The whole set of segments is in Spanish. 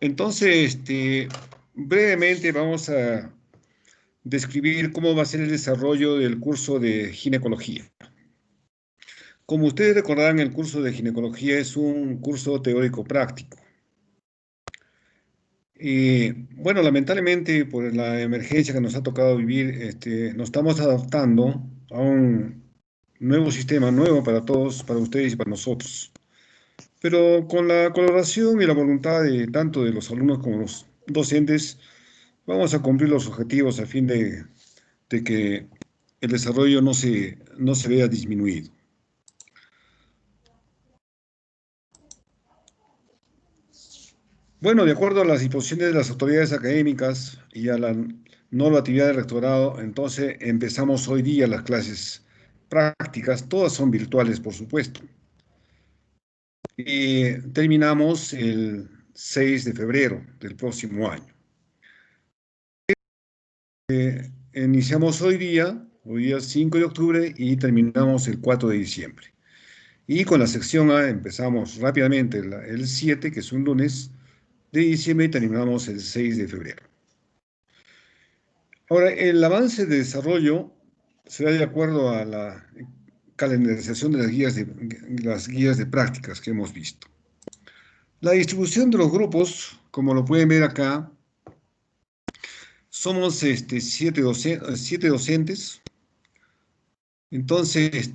Entonces, brevemente vamos a describir cómo va a ser el desarrollo del curso de ginecología. Como ustedes recordarán, el curso de ginecología es un curso teórico práctico. Y bueno, lamentablemente por la emergencia que nos ha tocado vivir, nos estamos adaptando a un nuevo sistema, nuevo para todos, para ustedes y para nosotros. Pero con la colaboración y la voluntad de tanto de los alumnos como los docentes, vamos a cumplir los objetivos a fin de que el desarrollo no se vea disminuido. Bueno, de acuerdo a las disposiciones de las autoridades académicas y a la normatividad del rectorado, entonces empezamos hoy día las clases prácticas, todas son virtuales, por supuesto. Y terminamos el 6 de febrero del próximo año. Iniciamos hoy día 5 de octubre y terminamos el 4 de diciembre. Y con la sección A empezamos rápidamente el 7, que es un lunes de diciembre, y terminamos el 6 de febrero. Ahora, el avance de desarrollo se da de acuerdo a la calendarización de las guías de prácticas que hemos visto. La distribución de los grupos, como lo pueden ver acá, somos siete docentes. Entonces,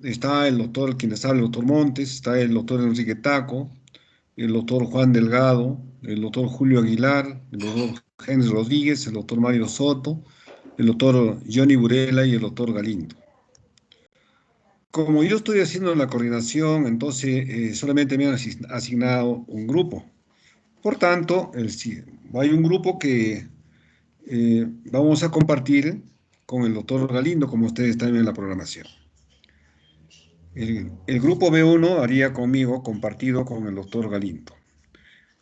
está el doctor, quien les habla, el doctor Montes, está el doctor Enrique Taco, el doctor Juan Delgado, el doctor Julio Aguilar, el doctor Henry Rodríguez, el doctor Mario Soto, el doctor Johnny Burela y el doctor Galindo. Como yo estoy haciendo la coordinación, entonces solamente me han asignado un grupo. Por tanto, hay un grupo que vamos a compartir con el doctor Galindo, como ustedes están en la programación. El grupo B1 haría conmigo, compartido con el doctor Galindo.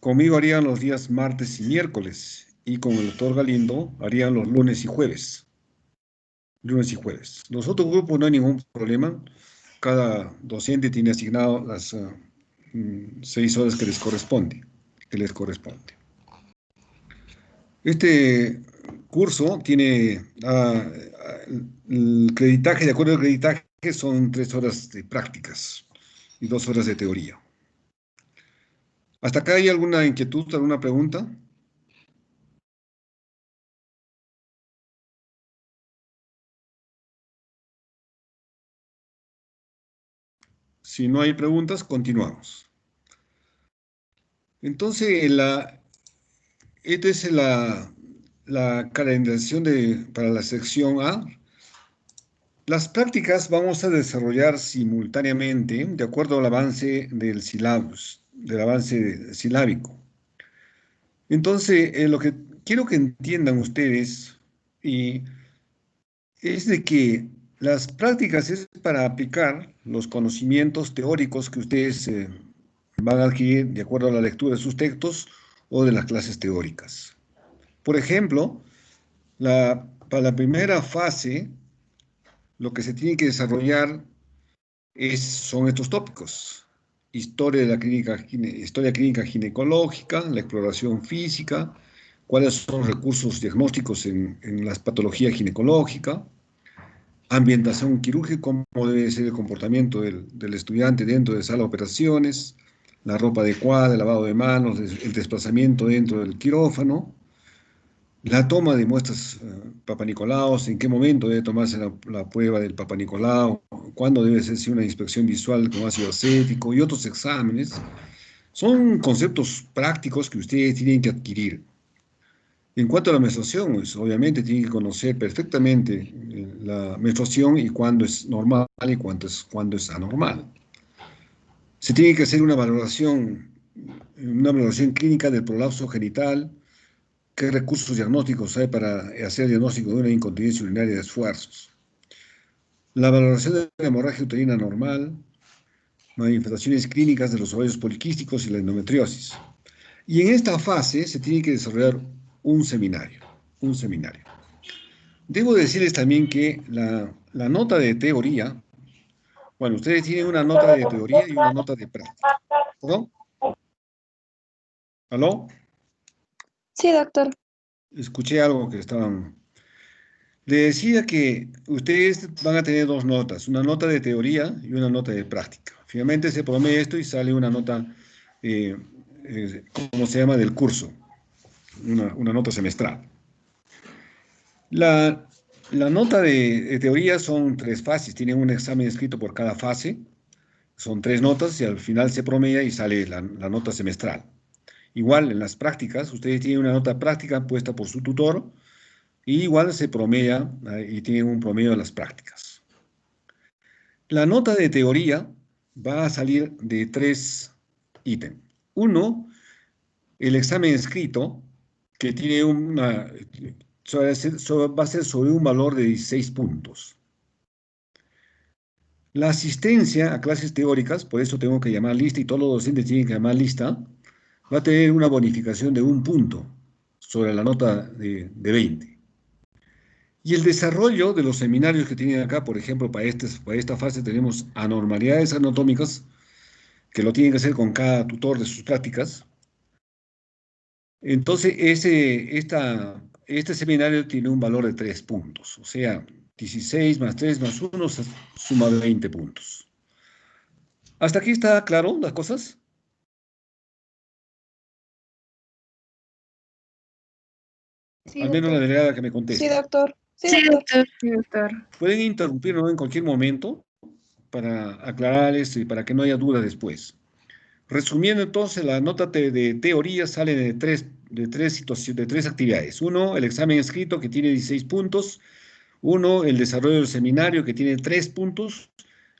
Conmigo harían los días martes y miércoles, y con el doctor Galindo harían los lunes y jueves. Lunes y jueves. Los otros grupos no hay ningún problema. Cada docente tiene asignado las 6 horas que les corresponde. Este curso tiene el creditaje, de acuerdo al creditaje, son 3 horas de prácticas y 2 horas de teoría. ¿Hasta acá hay alguna inquietud, alguna pregunta? Si no hay preguntas, continuamos. Entonces, esta es la calendarización para la sección A. Las prácticas vamos a desarrollar simultáneamente de acuerdo al avance del avance silábico. Entonces, lo que quiero que entiendan ustedes es de que las prácticas es para aplicar los conocimientos teóricos que ustedes van a adquirir de acuerdo a la lectura de sus textos o de las clases teóricas. Por ejemplo, para la primera fase, lo que se tiene que desarrollar son estos tópicos. Historia clínica ginecológica, la exploración física, cuáles son los recursos diagnósticos en la patología ginecológica, ambientación quirúrgica, cómo debe ser el comportamiento del estudiante dentro de sala de operaciones, la ropa adecuada, el lavado de manos, el desplazamiento dentro del quirófano, la toma de muestras Papanicolao, en qué momento debe tomarse la prueba del Papanicolao, cuándo debe hacerse una inspección visual con ácido acético y otros exámenes. Son conceptos prácticos que ustedes tienen que adquirir. En cuanto a la menstruación, pues, obviamente tienen que conocer perfectamente la menstruación y cuándo es normal y cuándo es anormal. Se tiene que hacer una valoración clínica del prolapso genital, qué recursos diagnósticos hay para hacer el diagnóstico de una incontinencia urinaria de esfuerzos. La valoración de la hemorragia uterina normal, manifestaciones clínicas de los ovarios poliquísticos y la endometriosis. Y en esta fase se tiene que desarrollar un seminario. Debo decirles también que la nota de teoría, bueno, ustedes tienen una nota de teoría y una nota de práctica. ¿Perdón? ¿Aló? Sí, doctor. Escuché algo que estaban... Le decía que ustedes van a tener dos notas, una nota de teoría y una nota de práctica. Finalmente se promedia esto y sale una nota, eh, ¿cómo se llama?, del curso, una nota semestral. La, la nota de teoría son tres fases, tienen un examen escrito por cada fase, son tres notas y al final se promedia y sale la nota semestral. Igual en las prácticas, ustedes tienen una nota práctica puesta por su tutor y igual se promedia y tienen un promedio de las prácticas. La nota de teoría va a salir de tres ítems. Uno, el examen escrito, que tiene va a ser sobre un valor de 16 puntos. La asistencia a clases teóricas, por eso tengo que llamar lista y todos los docentes tienen que llamar lista, va a tener una bonificación de un punto sobre la nota de 20. Y el desarrollo de los seminarios que tienen acá, por ejemplo, para esta fase tenemos anormalidades anatómicas, que lo tienen que hacer con cada tutor de sus prácticas. Entonces, este seminario tiene un valor de 3 puntos, o sea, 16 más 3 más 1 suma 20 puntos. ¿Hasta aquí está claro las cosas? Sí, Al menos la doctor. delegada que me Sí, conteste. doctor. Sí, Sí, doctor. doctor. Sí, doctor. Pueden interrumpirnos en cualquier momento para aclarar esto y para que no haya dudas después. Resumiendo entonces, la nota de teoría sale de tres actividades. Uno, el examen escrito que tiene 16 puntos. Uno, el desarrollo del seminario que tiene 3 puntos.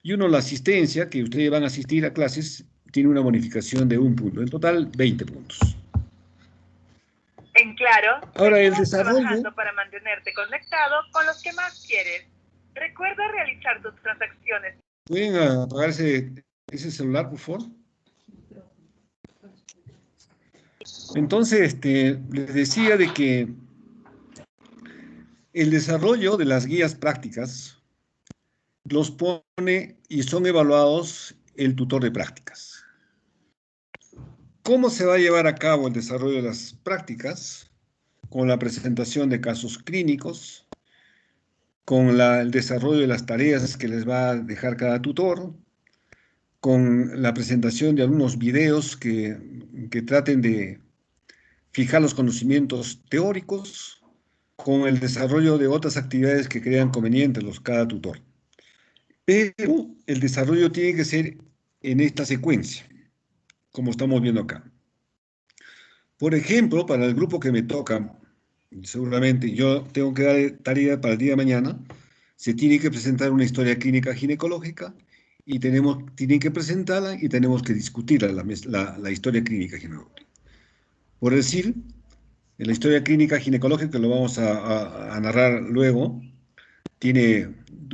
Y uno, la asistencia, que ustedes van a asistir a clases, tiene una bonificación de un punto. En total, 20 puntos. En claro, Ahora, el seguimos desarrollo... trabajando para mantenerte conectado con los que más quieres. Recuerda realizar tus transacciones. ¿Pueden apagar ese celular, por favor? Entonces, les decía de que el desarrollo de las guías prácticas los pone y son evaluados el tutor de prácticas. ¿Cómo se va a llevar a cabo el desarrollo de las prácticas? Con la presentación de casos clínicos, con el desarrollo de las tareas que les va a dejar cada tutor, con la presentación de algunos videos que traten de fijar los conocimientos teóricos, con el desarrollo de otras actividades que crean convenientes cada tutor. Pero el desarrollo tiene que ser en esta secuencia, como estamos viendo acá. Por ejemplo, para el grupo que me toca, seguramente yo tengo que dar tarea para el día de mañana, se tiene que presentar una historia clínica ginecológica y tienen que presentarla y tenemos que discutir la historia clínica ginecológica. Por decir, en la historia clínica ginecológica, que lo vamos a narrar luego,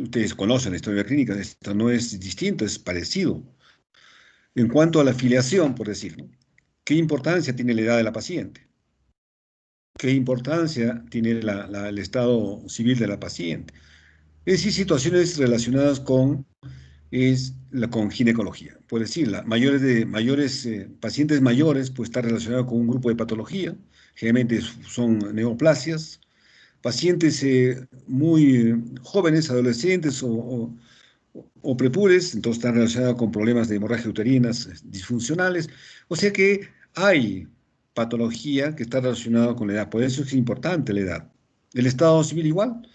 ustedes conocen la historia clínica, esto no es distinto, es parecido. En cuanto a la afiliación, por decirlo, ¿qué importancia tiene la edad de la paciente? ¿Qué importancia tiene el estado civil de la paciente? Es decir, situaciones relacionadas con ginecología. Por decir, pacientes mayores, pues está relacionado con un grupo de patología, generalmente son neoplasias, pacientes muy jóvenes, adolescentes o prepures, entonces están relacionados con problemas de hemorragia uterinas disfuncionales. O sea que hay patología que está relacionada con la edad. Por eso es importante la edad. El estado civil igual.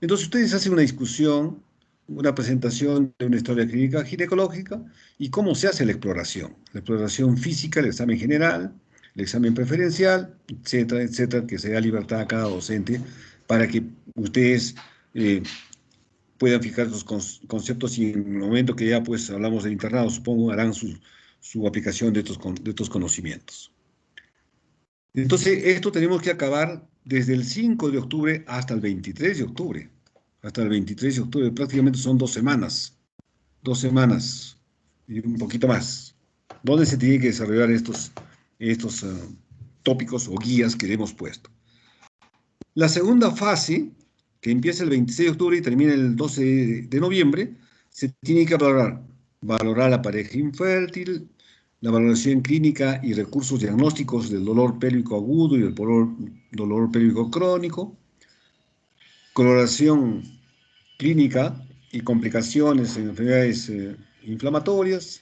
Entonces ustedes hacen una discusión, una presentación de una historia clínica ginecológica y cómo se hace la exploración. La exploración física, el examen general, el examen preferencial, etcétera, etcétera, que se da libertad a cada docente para que ustedes puedan fijar los conceptos y en el momento que ya pues hablamos del internado, supongo, harán su aplicación de estos conocimientos. Entonces, esto tenemos que acabar desde el 5 de octubre hasta el 23 de octubre. Hasta el 23 de octubre, prácticamente son 2 semanas. 2 semanas y un poquito más. ¿Dónde se tienen que desarrollar estos tópicos o guías que hemos puesto? La segunda fase, que empieza el 26 de octubre y termina el 12 de noviembre, se tiene que valorar la pareja infértil, la valoración clínica y recursos diagnósticos del dolor pélvico agudo y el dolor pélvico crónico, coloración clínica y complicaciones en enfermedades inflamatorias,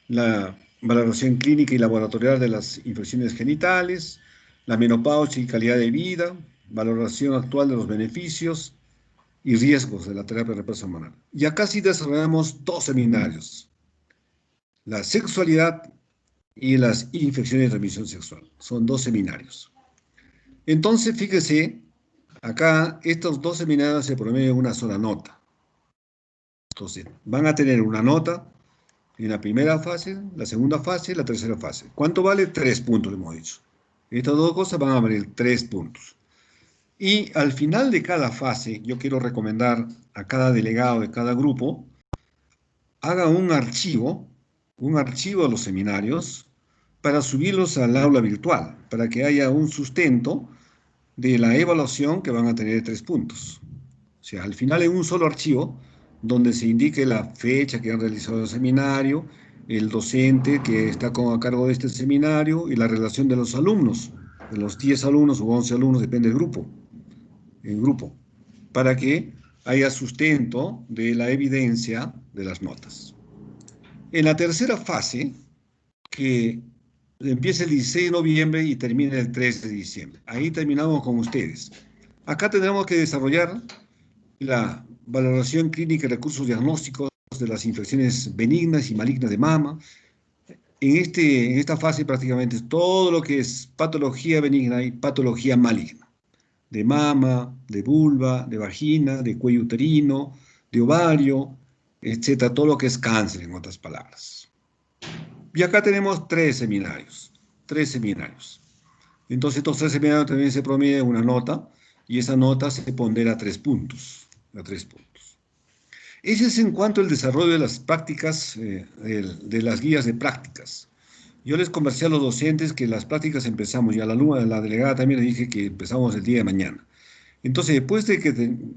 la valoración clínica y laboratorial de las infecciones genitales, la menopausia y calidad de vida, valoración actual de los beneficios y riesgos de la terapia de reemplazo hormonal. Y acá sí desarrollamos 2 seminarios: la sexualidad y las infecciones de transmisión sexual. Son 2 seminarios. Entonces, fíjese, acá estos 2 seminarios se promedian en una sola nota. Entonces, van a tener una nota en la primera fase, la segunda fase y la tercera fase. ¿Cuánto vale? 3 puntos, hemos dicho. Estas 2 cosas van a valer 3 puntos. Y al final de cada fase, yo quiero recomendar a cada delegado de cada grupo, haga un archivo de los seminarios para subirlos al aula virtual, para que haya un sustento de la evaluación que van a tener 3 puntos. O sea, al final en un solo archivo, donde se indique la fecha que han realizado el seminario, el docente que está a cargo de este seminario y la relación de los alumnos, de los 10 alumnos o 11 alumnos, depende del grupo, en grupo, para que haya sustento de la evidencia de las notas. En la tercera fase, que empieza el 16 de noviembre y termina el 3 de diciembre. Ahí terminamos con ustedes. Acá tendremos que desarrollar la valoración clínica y recursos diagnósticos de las infecciones benignas y malignas de mama. En esta fase prácticamente es todo lo que es patología benigna y patología maligna. De mama, de vulva, de vagina, de cuello uterino, de ovario, etcétera. Todo lo que es cáncer, en otras palabras. Y acá tenemos 3 seminarios. 3 seminarios. Entonces, estos 3 seminarios también se promedia una nota, y esa nota se pondera a 3 puntos. A 3 puntos. Ese es en cuanto al desarrollo de las prácticas, de las guías de prácticas. Yo les conversé a los docentes que las prácticas empezamos, y a la delegada también le dije que empezamos el día de mañana. Entonces, después de que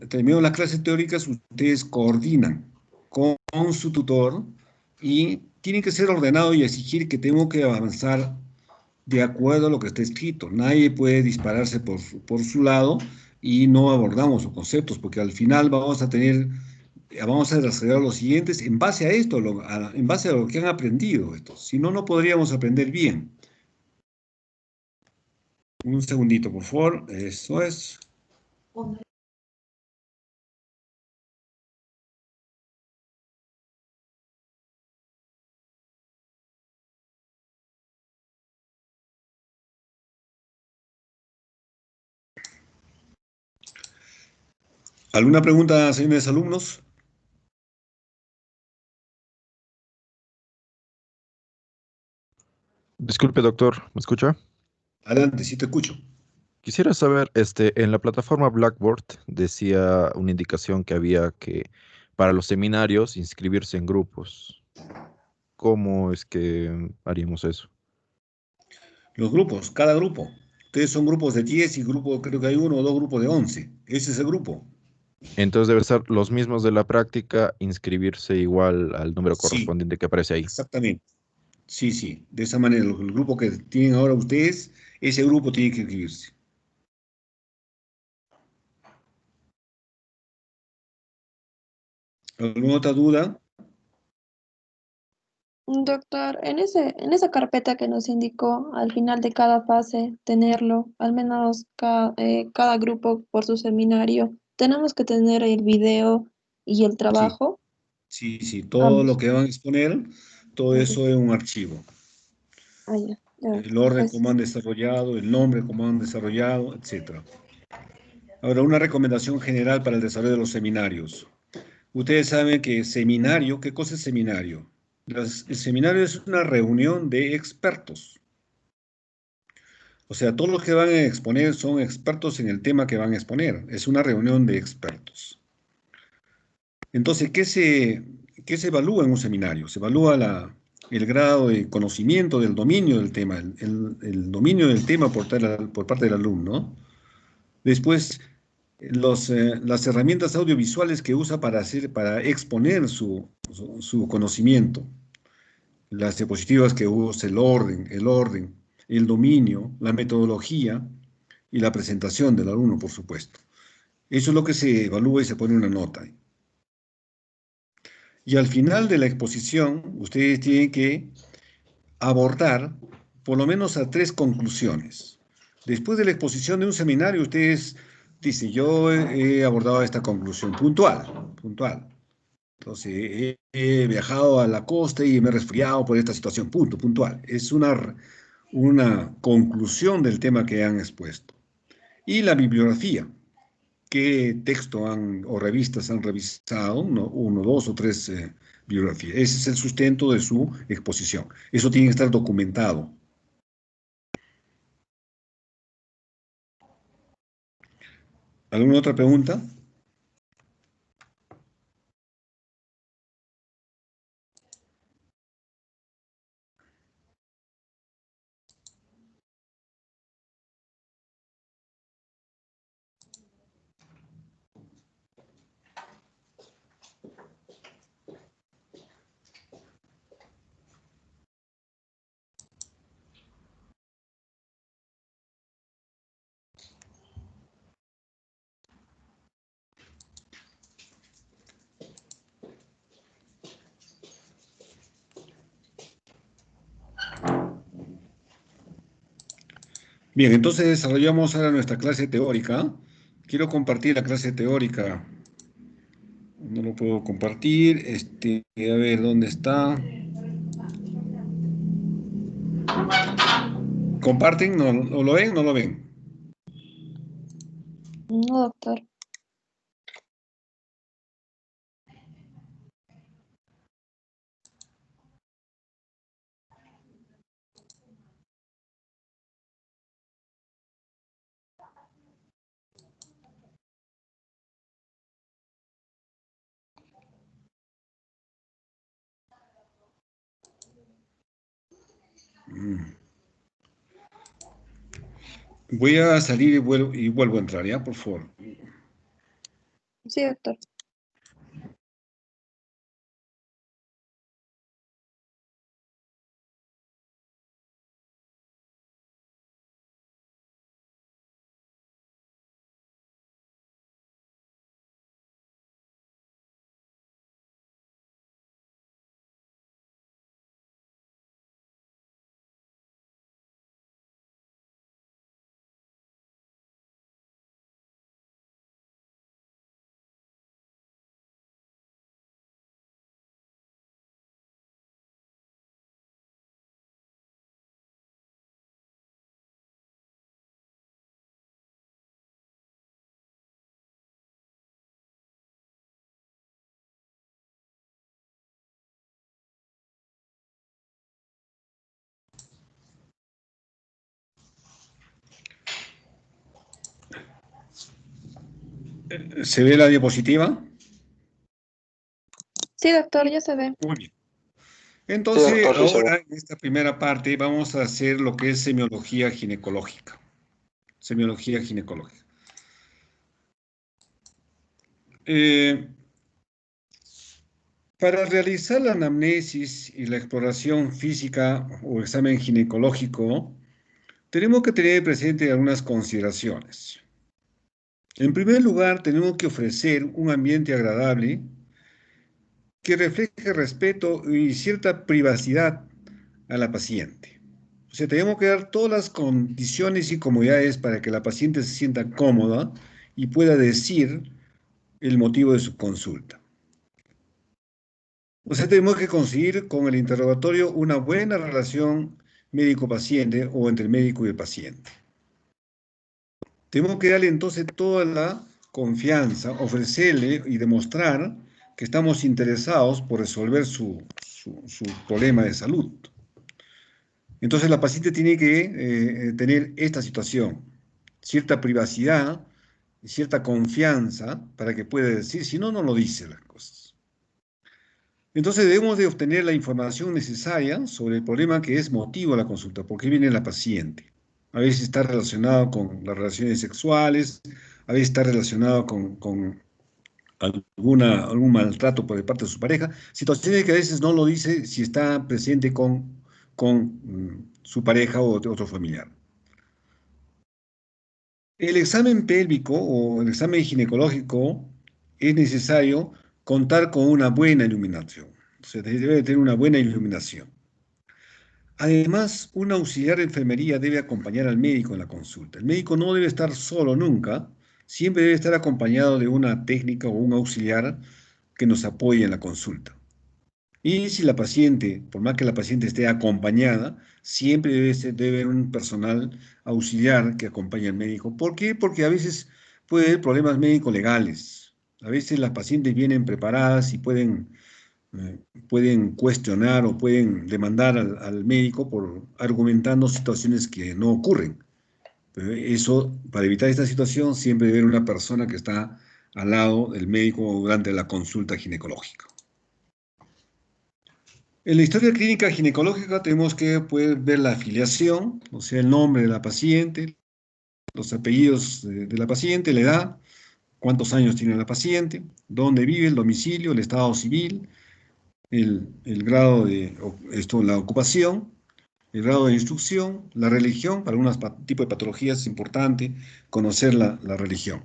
terminaron las clases teóricas, ustedes coordinan con su tutor y tienen que ser ordenados y exigir que tengo que avanzar de acuerdo a lo que está escrito. Nadie puede dispararse por su lado y no abordamos los conceptos, porque al final vamos a desarrollar los siguientes en base a esto, en base a lo que han aprendido estos. Si no, no podríamos aprender bien. Un segundito, por favor. Eso es. ¿Alguna pregunta, señores alumnos? Disculpe, doctor, ¿me escucha? Adelante, sí te escucho. Quisiera saber, en la plataforma Blackboard decía una indicación que había que para los seminarios inscribirse en grupos. ¿Cómo es que haríamos eso? Los grupos, cada grupo. Ustedes son grupos de 10 y creo que hay 1 o 2 grupos de 11. Ese es el grupo. Entonces debe ser los mismos de la práctica, inscribirse igual al número Sí, correspondiente que aparece ahí. exactamente. Sí, sí. De esa manera, el grupo que tienen ahora ustedes, ese grupo tiene que inscribirse. ¿Alguna otra duda? Doctor, en esa carpeta que nos indicó al final de cada fase, tenerlo, al menos cada grupo por su seminario, tenemos que tener el video y el Sí, trabajo, sí, sí. Todo lo ambos. que van a exponer, todo Ah, ya, eso es un archivo. ya, ya, El orden, pues, cómo han desarrollado, el nombre, cómo han desarrollado, etcétera. Ahora, una recomendación general para el desarrollo de los seminarios. Ustedes saben que seminario, ¿qué cosa es seminario? El seminario es una reunión de expertos. O sea, todos los que van a exponer son expertos en el tema que van a exponer. Es una reunión de expertos. Entonces, ¿qué se evalúa en un seminario? Se evalúa el grado de conocimiento del dominio del tema, el dominio del tema por parte del alumno. Después, las herramientas audiovisuales que usa para exponer su conocimiento. Las diapositivas que usa el dominio, la metodología y la presentación del alumno, por supuesto. Eso es lo que se evalúa y se pone una nota. Y al final de la exposición, ustedes tienen que abordar por lo menos a 3 conclusiones. Después de la exposición de un seminario, ustedes dicen, yo he abordado esta conclusión puntual, puntual. Entonces, he viajado a la costa y me he resfriado por esta situación, punto, puntual. Es una conclusión del tema que han expuesto. Y la bibliografía, qué texto o revistas han revisado, uno, dos o tres bibliografías. Ese es el sustento de su exposición. Eso tiene que estar documentado. ¿Alguna otra pregunta? Bien, entonces desarrollamos ahora nuestra clase teórica. Quiero compartir la clase teórica. No lo puedo compartir. A ver, ¿dónde está? ¿Comparten? ¿No lo ven? ¿No lo ven? No, doctor. Voy a salir y vuelvo a entrar, ¿ya? Por favor. Sí, doctor. ¿Se ve la diapositiva? Sí, doctor, ya se ve. Muy bien. Sí, Entonces, doctor, sí, ahora en esta primera parte vamos a hacer lo que es semiología ginecológica. Semiología ginecológica. Eh, para realizar la anamnesis y la exploración física o examen ginecológico, tenemos que tener presente algunas consideraciones. En primer lugar, tenemos que ofrecer un ambiente agradable que refleje respeto y cierta privacidad a la paciente. O sea, tenemos que dar todas las condiciones y comodidades para que la paciente se sienta cómoda y pueda decir el motivo de su consulta. O sea, tenemos que conseguir con el interrogatorio una buena relación médico-paciente o entre el médico y el paciente. Tenemos que darle entonces toda la confianza, ofrecerle y demostrar que estamos interesados por resolver su problema de salud. Entonces la paciente tiene que tener esta situación, cierta privacidad, cierta confianza para que pueda decir, si no, no lo dice las cosas. Entonces debemos de obtener la información necesaria sobre el problema que es motivo de la consulta, por qué viene la paciente. A veces está relacionado con las relaciones sexuales, a veces está relacionado con algún maltrato por parte de su pareja, situaciones que a veces no lo dice si está presente con su pareja o otro familiar. El examen pélvico o el examen ginecológico es necesario contar con una buena iluminación. O sea, debe tener una buena iluminación. Además, un auxiliar de enfermería debe acompañar al médico en la consulta. El médico no debe estar solo nunca, siempre debe estar acompañado de una técnica o un auxiliar que nos apoye en la consulta. Y si la paciente, por más que la paciente esté acompañada, siempre debe haber un personal auxiliar que acompañe al médico. ¿Por qué? Porque a veces puede haber problemas médico-legales. A veces las pacientes vienen preparadas y pueden cuestionar o pueden demandar al médico por argumentando situaciones que no ocurren. Pero eso, para evitar esta situación, siempre debe haber una persona que está al lado del médico durante la consulta ginecológica. En la historia clínica ginecológica tenemos que poder ver la afiliación, o sea, el nombre de la paciente, los apellidos de la paciente, la edad, cuántos años tiene la paciente, dónde vive, el domicilio, el estado civil, el grado la ocupación, el grado de instrucción, la religión. Para algunos tipos de patologías es importante conocer la religión.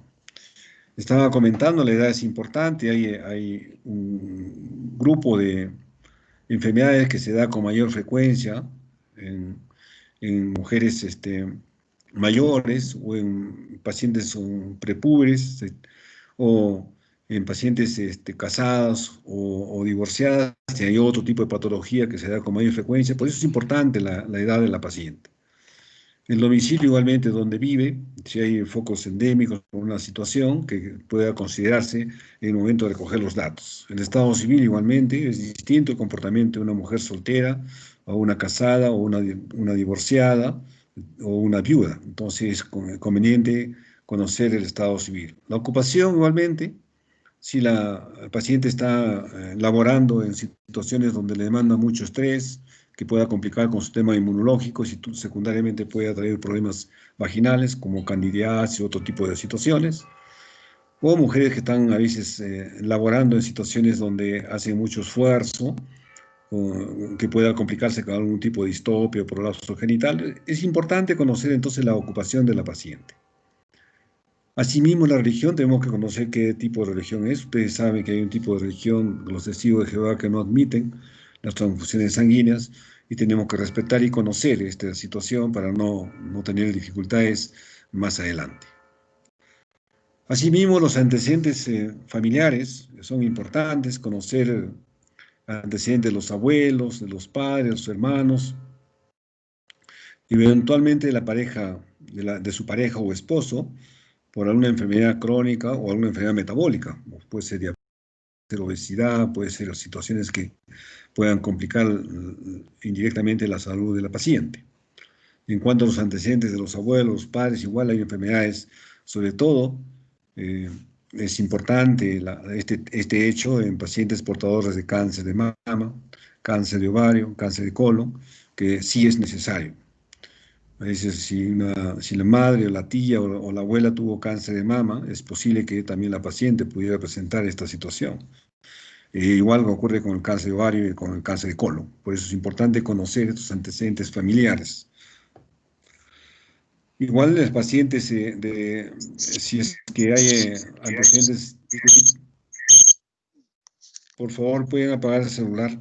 Estaba comentando, la edad es importante, hay un grupo de enfermedades que se da con mayor frecuencia en mujeres mayores o en pacientes prepúberes o en pacientes casadas o divorciadas, y hay otro tipo de patología que se da con mayor frecuencia. Por eso es importante la edad de la paciente. El domicilio igualmente donde vive, si hay focos endémicos o una situación que pueda considerarse en el momento de recoger los datos. El estado civil igualmente es distinto el comportamiento de una mujer soltera o una casada o una divorciada o una viuda. Entonces es conveniente conocer el estado civil. La ocupación igualmente, si la paciente está laborando en situaciones donde le demanda mucho estrés, que pueda complicar con su sistema inmunológico, y secundariamente puede traer problemas vaginales como candidiasis y otro tipo de situaciones, o mujeres que están a veces laborando en situaciones donde hacen mucho esfuerzo, que pueda complicarse con algún tipo de distopia o prolapso genital. Es importante conocer entonces la ocupación de la paciente. Asimismo, la religión, tenemos que conocer qué tipo de religión es. Ustedes saben que hay un tipo de religión, los testigos de Jehová, que no admiten las transfusiones sanguíneas, y tenemos que respetar y conocer esta situación para no tener dificultades más adelante. Asimismo, los antecedentes familiares son importantes, conocer antecedentes de los abuelos, de los padres, de los hermanos, y eventualmente de la pareja, de su pareja o esposo, por alguna enfermedad crónica o alguna enfermedad metabólica. Puede ser diabetes, puede ser obesidad, puede ser situaciones que puedan complicar indirectamente la salud de la paciente. En cuanto a los antecedentes de los abuelos, padres, igual hay enfermedades, sobre todo, es importante este hecho en pacientes portadores de cáncer de mama, cáncer de ovario, cáncer de colon, que sí es necesario. A veces si la madre o la tía o la abuela tuvo cáncer de mama, es posible que también la paciente pudiera presentar esta situación. Igual ocurre con el cáncer de ovario y con el cáncer de colon. Por eso es importante conocer estos antecedentes familiares. Igual los pacientes, si es que hay antecedentes, por favor pueden apagar el celular.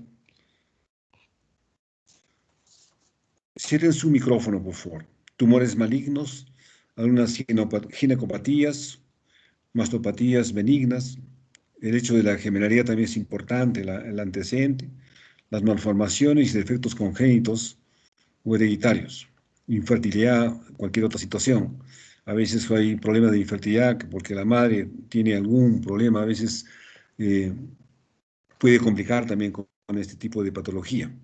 Cierren su micrófono, por favor. Tumores malignos, algunas ginecopatías, mastopatías benignas. El hecho de la gemelaría también es importante, el antecedente. Las malformaciones y defectos congénitos o hereditarios. Infertilidad, cualquier otra situación. A veces hay problemas de infertilidad porque la madre tiene algún problema, a veces puede complicar también con este tipo de patología.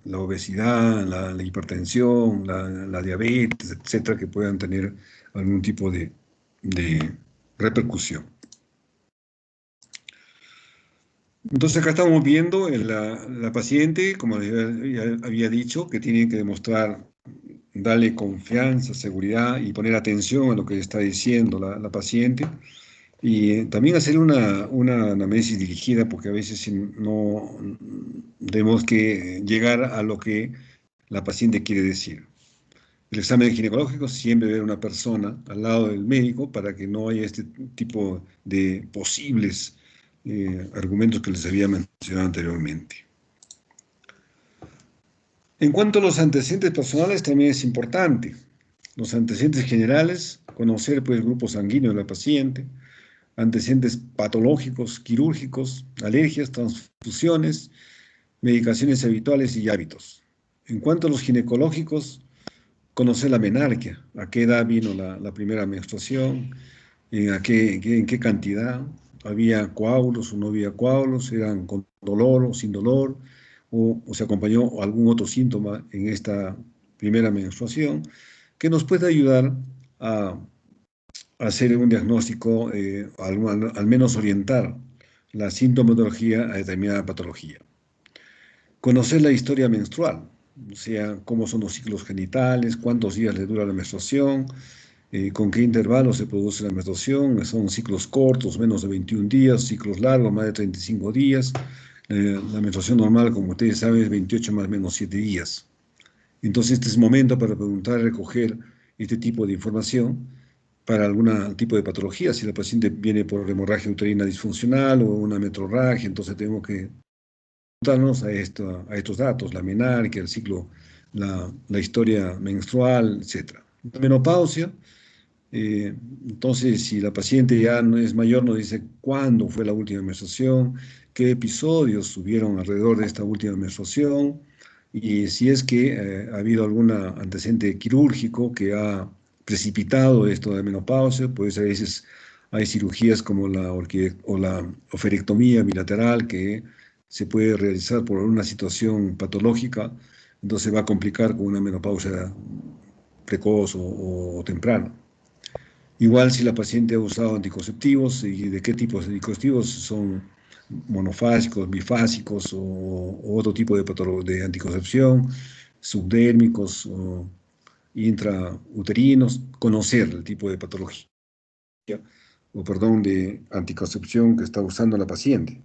La obesidad, la hipertensión, la diabetes, etcétera, que puedan tener algún tipo de repercusión. Entonces acá estamos viendo la paciente, como ya había dicho, que tiene que demostrar, darle confianza, seguridad y poner atención a lo que está diciendo la paciente. Y también hacer una anamnesis dirigida, porque a veces no tenemos que llegar a lo que la paciente quiere decir. El examen ginecológico siempre ver una persona al lado del médico para que no haya este tipo de posibles argumentos que les había mencionado anteriormente. En cuanto a los antecedentes personales, también es importante. Los antecedentes generales, conocer pues, el grupo sanguíneo de la paciente, antecedentes patológicos, quirúrgicos, alergias, transfusiones, medicaciones habituales y hábitos. En cuanto a los ginecológicos, conocer la menarquia, a qué edad vino la primera menstruación, en qué cantidad, había coágulos o no había coágulos, eran con dolor o sin dolor, o se acompañó algún otro síntoma en esta primera menstruación, que nos puede ayudar a hacer un diagnóstico, al menos orientar la sintomatología a determinada patología. Conocer la historia menstrual, o sea, cómo son los ciclos genitales, cuántos días le dura la menstruación, con qué intervalo se produce la menstruación, son ciclos cortos, menos de 21 días, ciclos largos, más de 35 días. La menstruación normal, como ustedes saben, es 28 más o menos 7 días. Entonces, este es momento para preguntar, recoger este tipo de información para algún tipo de patología. Si la paciente viene por hemorragia uterina disfuncional o una metrorragia, entonces tenemos que preguntarnos a estos datos, la menarquia, el ciclo, la historia menstrual, etc. La menopausia, entonces si la paciente ya no es mayor, nos dice cuándo fue la última menstruación, qué episodios tuvieron alrededor de esta última menstruación, y si es que ha habido algún antecedente quirúrgico que ha precipitado esto de menopausia, pues a veces hay cirugías como o la oferectomía bilateral que se puede realizar por una situación patológica, entonces va a complicar con una menopausia precoz o temprana. Igual si la paciente ha usado anticonceptivos y de qué tipos de anticonceptivos son monofásicos, bifásicos o otro tipo de anticoncepción, subdérmicos o intrauterinos, conocer el tipo de patología de anticoncepción que está usando la paciente,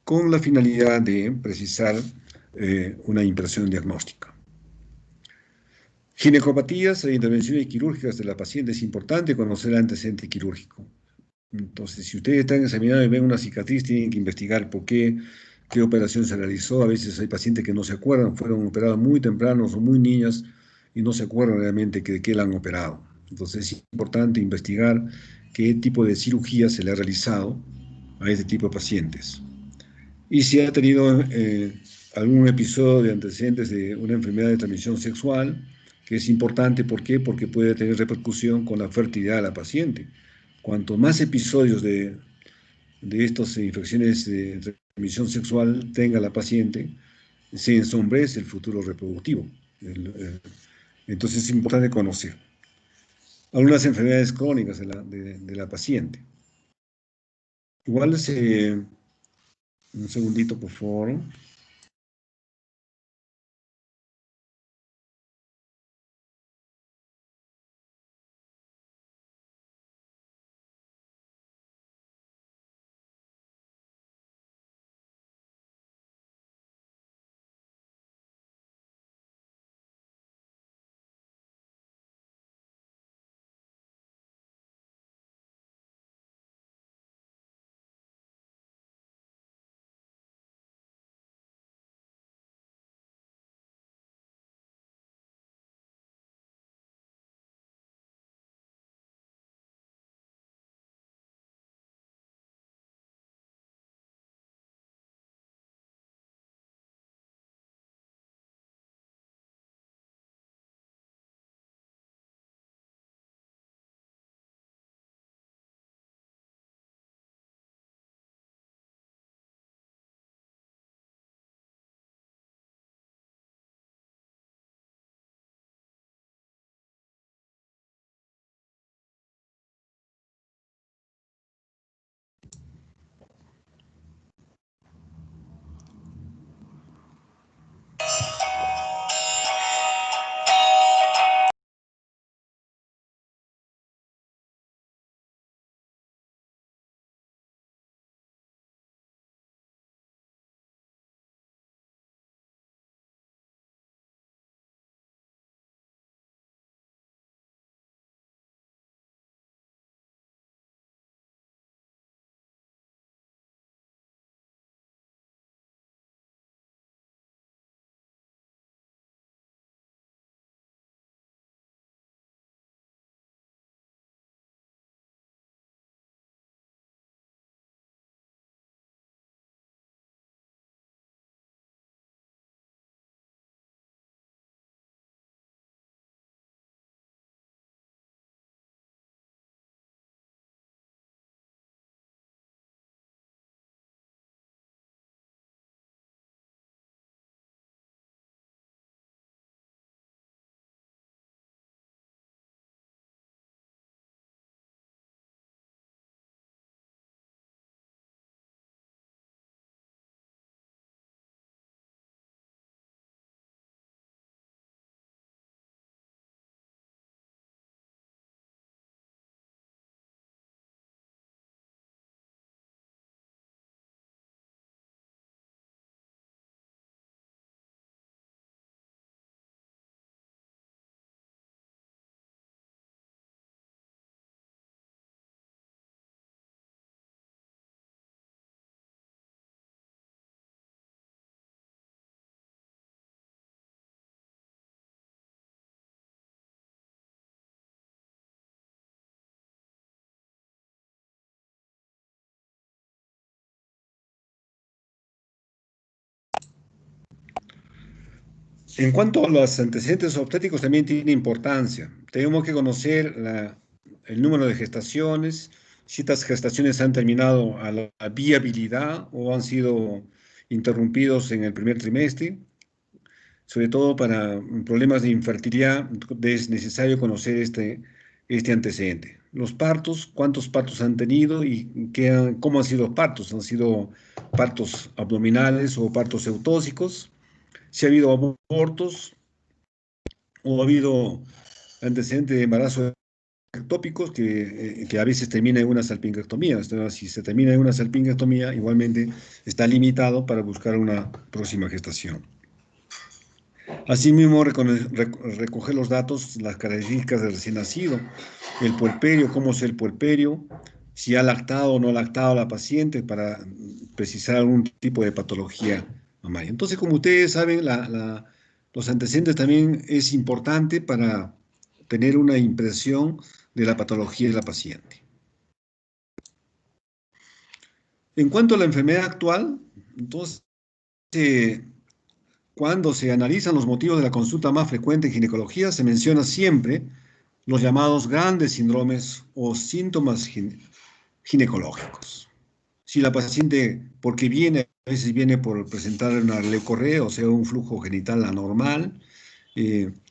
con la finalidad de precisar una impresión diagnóstica. Ginecopatías e intervenciones quirúrgicas de la paciente, es importante conocer el antecedente quirúrgico. Entonces, si ustedes están examinando y ven una cicatriz, tienen que investigar por qué operación se realizó. A veces hay pacientes que no se acuerdan, fueron operados muy tempranos o muy niñas y no se acuerdan realmente de qué la han operado. Entonces, es importante investigar qué tipo de cirugía se le ha realizado a este tipo de pacientes. Y si ha tenido algún episodio de antecedentes de una enfermedad de transmisión sexual, que es importante, ¿por qué? Porque puede tener repercusión con la fertilidad de la paciente. Cuanto más episodios de estas infecciones de transmisión sexual tenga la paciente, se ensombrece el futuro reproductivo. Entonces es importante conocer algunas enfermedades crónicas de la paciente. Igual, un segundito, por favor. En cuanto a los antecedentes obstétricos, también tiene importancia. Tenemos que conocer el número de gestaciones, si estas gestaciones han terminado a la viabilidad o han sido interrumpidos en el primer trimestre. Sobre todo para problemas de infertilidad, es necesario conocer este antecedente. Los partos, cuántos partos han tenido y cómo han sido los partos. ¿Han sido partos abdominales o partos eutóxicos? Si ha habido abortos o ha habido antecedentes de embarazo ectópicos que a veces termina en una salpingectomía. Entonces, si se termina en una salpingectomía, igualmente está limitado para buscar una próxima gestación. Asimismo, recoger los datos, las características del recién nacido, el puerperio, cómo es el puerperio, si ha lactado o no ha lactado la paciente para precisar algún tipo de patología mamaria. Entonces, como ustedes saben, los antecedentes también es importante para tener una impresión de la patología de la paciente. En cuanto a la enfermedad actual, entonces, cuando se analizan los motivos de la consulta más frecuente en ginecología, se menciona siempre los llamados grandes síndromes o síntomas ginecológicos. Si la paciente, porque viene, a veces viene por presentar una leucorrea, o sea, un flujo genital anormal,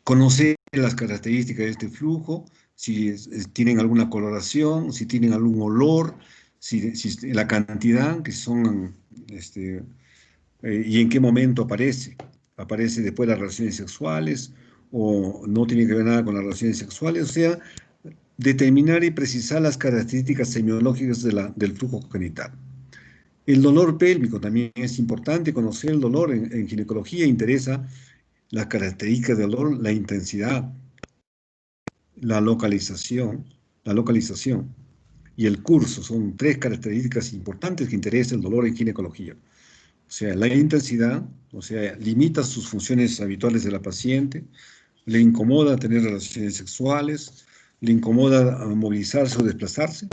conocer las características de este flujo, si tienen alguna coloración, si tienen algún olor, si la cantidad, que son, y en qué momento aparece. Aparece después de las relaciones sexuales o no tiene que ver nada con las relaciones sexuales, o sea, determinar y precisar las características semiológicas del flujo genital. El dolor pélvico también es importante conocer el dolor. En ginecología interesa las características del dolor, la intensidad, la localización y el curso. Son tres características importantes que interesa el dolor en ginecología. O sea, la intensidad, o sea, limita sus funciones habituales de la paciente, le incomoda tener relaciones sexuales, le incomoda movilizarse o desplazarse.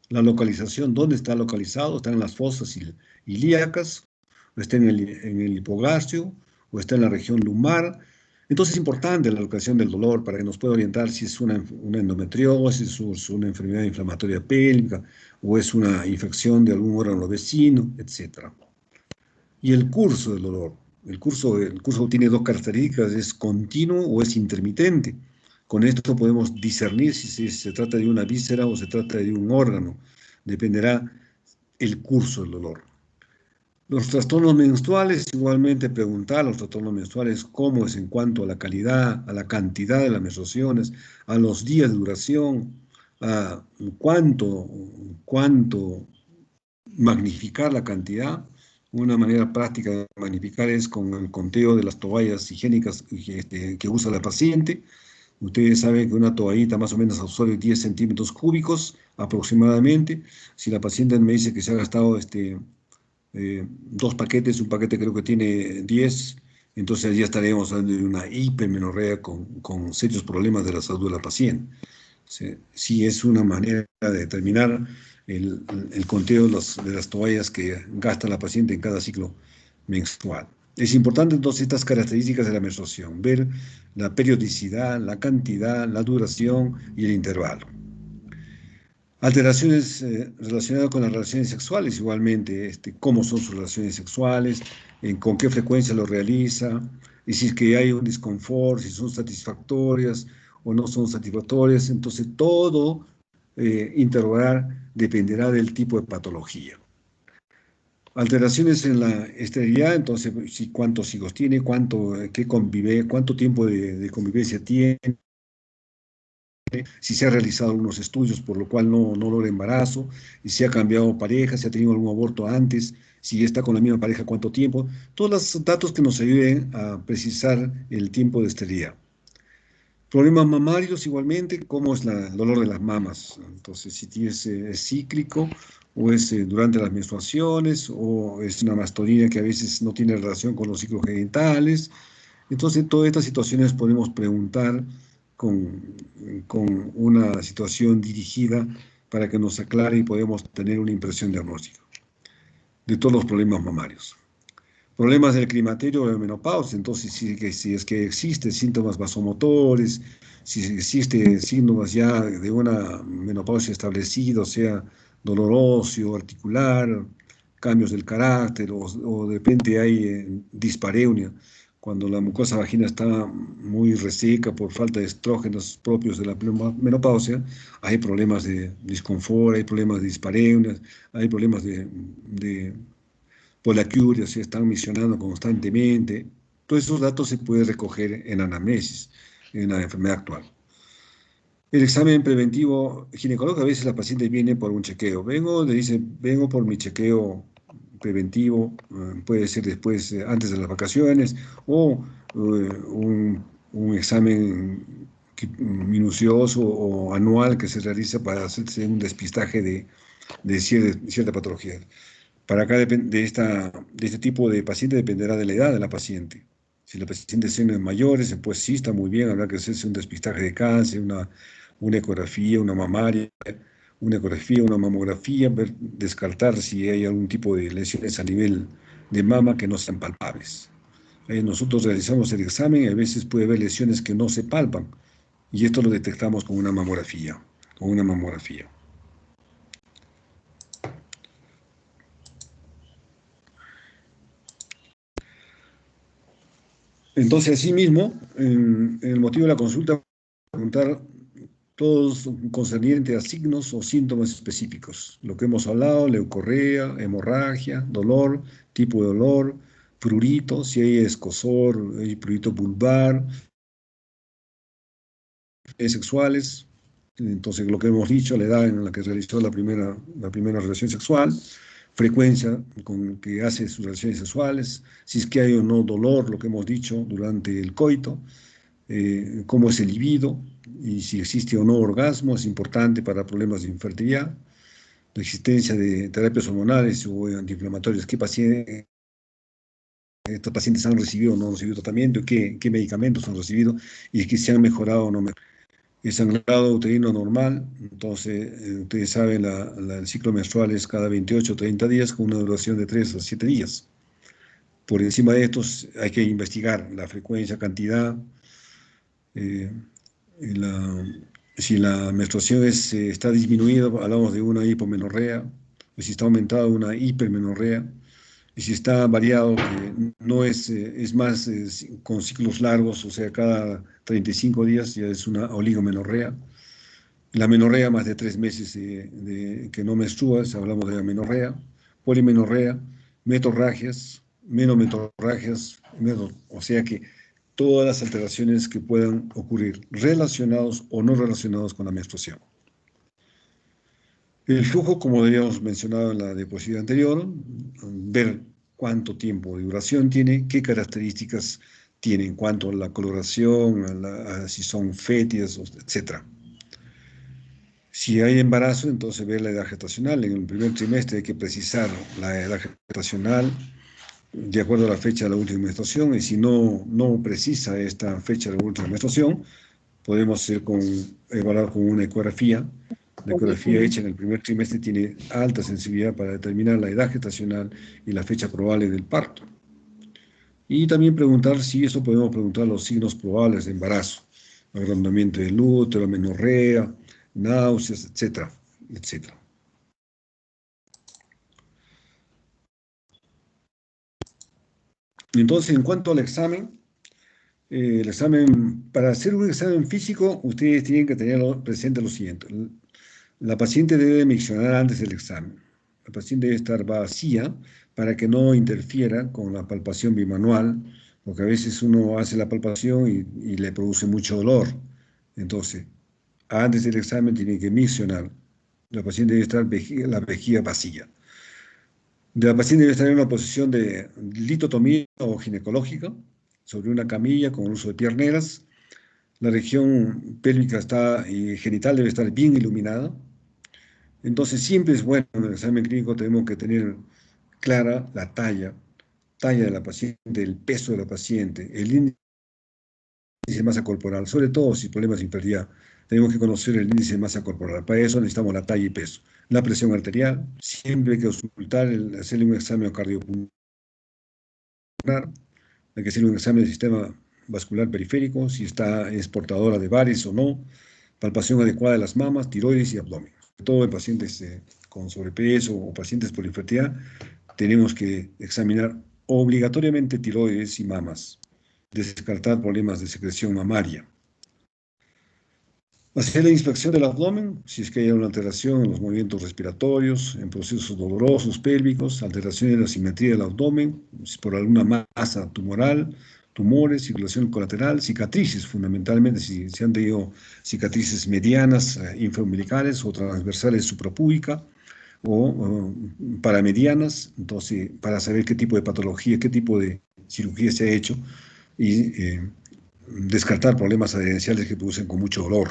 La localización, ¿dónde está localizado? Está en las fosas ilíacas, o está en el hipogastrio, o está en la región lumbar. Entonces es importante la localización del dolor para que nos pueda orientar si es una endometriosis, o es una enfermedad inflamatoria pélvica, o es una infección de algún órgano vecino, etc. Y el curso del dolor. El curso tiene dos características, es continuo o es intermitente. Con esto podemos discernir si se trata de una víscera o se trata de un órgano. Dependerá el curso del dolor. Los trastornos menstruales, igualmente preguntar los trastornos menstruales cómo es en cuanto a la calidad, a la cantidad de las menstruaciones, a los días de duración, a cuánto magnificar la cantidad. Una manera práctica de magnificar es con el conteo de las toallas higiénicas que usa la paciente. Ustedes saben que una toallita más o menos absorbe 10 centímetros cúbicos aproximadamente. Si la paciente me dice que se ha gastado dos paquetes, un paquete creo que tiene 10, entonces ya estaremos hablando de una hipermenorrea con serios problemas de la salud de la paciente. Sí, es una manera de determinar el conteo de las toallas que gasta la paciente en cada ciclo menstrual. Es importante entonces estas características de la menstruación, ver la periodicidad, la cantidad, la duración y el intervalo. Alteraciones relacionadas con las relaciones sexuales, igualmente, cómo son sus relaciones sexuales, con qué frecuencia lo realiza, y si es que hay un disconfort, si son satisfactorias o no son satisfactorias. Entonces, todo interrogar dependerá del tipo de patología. Alteraciones en la esterilidad, entonces, cuántos hijos tiene, cuánto tiempo de convivencia tiene, si se ha realizado algunos estudios por lo cual no logra embarazo, y si ha cambiado pareja, si ha tenido algún aborto antes, si está con la misma pareja, cuánto tiempo, todos los datos que nos ayuden a precisar el tiempo de esterilidad. Problemas mamarios igualmente, cómo es el dolor de las mamas, entonces si es cíclico, o es durante las menstruaciones, o es una mastodina que a veces no tiene relación con los ciclos genitales. Entonces, todas estas situaciones podemos preguntar con una situación dirigida para que nos aclare y podamos tener una impresión diagnóstica de todos los problemas mamarios. Problemas del climaterio o de menopausia, entonces si es que existen síntomas vasomotores, si existe síntomas ya de una menopausia establecida, o sea, dolor óseo, articular, cambios del carácter, o de repente hay dispareunia, cuando la mucosa vagina está muy reseca por falta de estrógenos propios de la menopausia, hay problemas de disconfort, hay problemas de dispareunia, hay problemas de polaquiuria, se están misionando constantemente. Todos esos datos se pueden recoger en anamnesis, en la enfermedad actual. El examen preventivo ginecológico, a veces la paciente viene por un chequeo. Le dice, vengo por mi chequeo preventivo, puede ser después, antes de las vacaciones, o un examen minucioso o anual que se realiza para hacerse un despistaje de cierta patología. Para acá de este tipo de paciente dependerá de la edad de la paciente. Si la paciente tiene mayores, pues sí está muy bien, habrá que hacerse un despistaje de cáncer, una ecografía, una mamaria, una ecografía, una mamografía, descartar si hay algún tipo de lesiones a nivel de mama que no sean palpables. Nosotros realizamos el examen y a veces puede haber lesiones que no se palpan, y esto lo detectamos con una mamografía, Entonces, asimismo, en el motivo de la consulta, preguntar todos concernientes a signos o síntomas específicos. Lo que hemos hablado, leucorrea, hemorragia, dolor, tipo de dolor, prurito, si hay escozor, hay prurito vulvar, sexuales. Entonces, lo que hemos dicho, la edad en la que realizó la primera relación sexual, frecuencia con que hace sus relaciones sexuales, si es que hay o no dolor, lo que hemos dicho durante el coito, cómo es el libido y si existe o no orgasmo, es importante para problemas de infertilidad, la existencia de terapias hormonales o antiinflamatorias, estos pacientes han recibido o no han recibido tratamiento, qué medicamentos han recibido y que se han mejorado o no. El sangrado uterino normal, entonces ustedes saben, el ciclo menstrual es cada 28 o 30 días con una duración de 3 a 7 días. Por encima de estos hay que investigar la frecuencia, cantidad, eh, si la menstruación está disminuida, hablamos de una hipomenorrea, o si está aumentada, una hipermenorrea, y si está variado, que no es más con ciclos largos, o sea, cada 35 días ya es una oligomenorrea. La menorrea, más de 3 meses que no menstruas, hablamos de la menorrea, polimenorrea, metorragias, menometorragias, o sea que todas las alteraciones que puedan ocurrir relacionados o no relacionados con la menstruación. El flujo, como habíamos mencionado en la diapositiva anterior, ver cuánto tiempo de duración tiene, qué características tiene en cuanto a la coloración, a si son fétidas, etc. Si hay embarazo, entonces ver la edad gestacional. En el primer trimestre hay que precisar la edad gestacional de acuerdo a la fecha de la última menstruación, y si no precisa esta fecha de la última menstruación, podemos evaluar con una ecografía. La ecografía hecha en el primer trimestre tiene alta sensibilidad para determinar la edad gestacional y la fecha probable del parto. Y también preguntar si eso podemos preguntar los signos probables de embarazo, agrandamiento del útero, amenorrea, náuseas, etcétera, etcétera. Entonces, en cuanto al examen, para hacer un examen físico, ustedes tienen que tener presente lo siguiente. La paciente debe miccionar antes del examen. La paciente debe estar vacía para que no interfiera con la palpación bimanual, porque a veces uno hace la palpación y le produce mucho dolor. Entonces, antes del examen tiene que miccionar. La paciente debe estar la vejiga vacía. La paciente debe estar en una posición de litotomía o ginecológica, sobre una camilla con el uso de pierneras. La región pélvica y genital debe estar bien iluminada. Entonces, siempre es bueno en el examen clínico, tenemos que tener clara la talla de la paciente, el peso de la paciente, el índice de masa corporal, sobre todo si problemas de infertilidad. Tenemos que conocer el índice de masa corporal. Para eso necesitamos la talla y peso. La presión arterial, siempre hay que auscultar, hacerle un examen cardiopulmonar hay que hacer un examen del sistema vascular periférico, si es portadora de varices o no, palpación adecuada de las mamas, tiroides y abdomen. Sobre todo en pacientes con sobrepeso o pacientes por infertilidad, tenemos que examinar obligatoriamente tiroides y mamas, descartar problemas de secreción mamaria. Hacer la inspección del abdomen, si es que hay una alteración en los movimientos respiratorios, en procesos dolorosos pélvicos, alteración en la simetría del abdomen, si por alguna masa tumoral, tumores, circulación colateral, cicatrices fundamentalmente, si se han tenido cicatrices medianas, infraumbilicales o transversales suprapúbica o paramedianas, entonces para saber qué tipo de patología, qué tipo de cirugía se ha hecho y descartar problemas adherenciales que producen con mucho dolor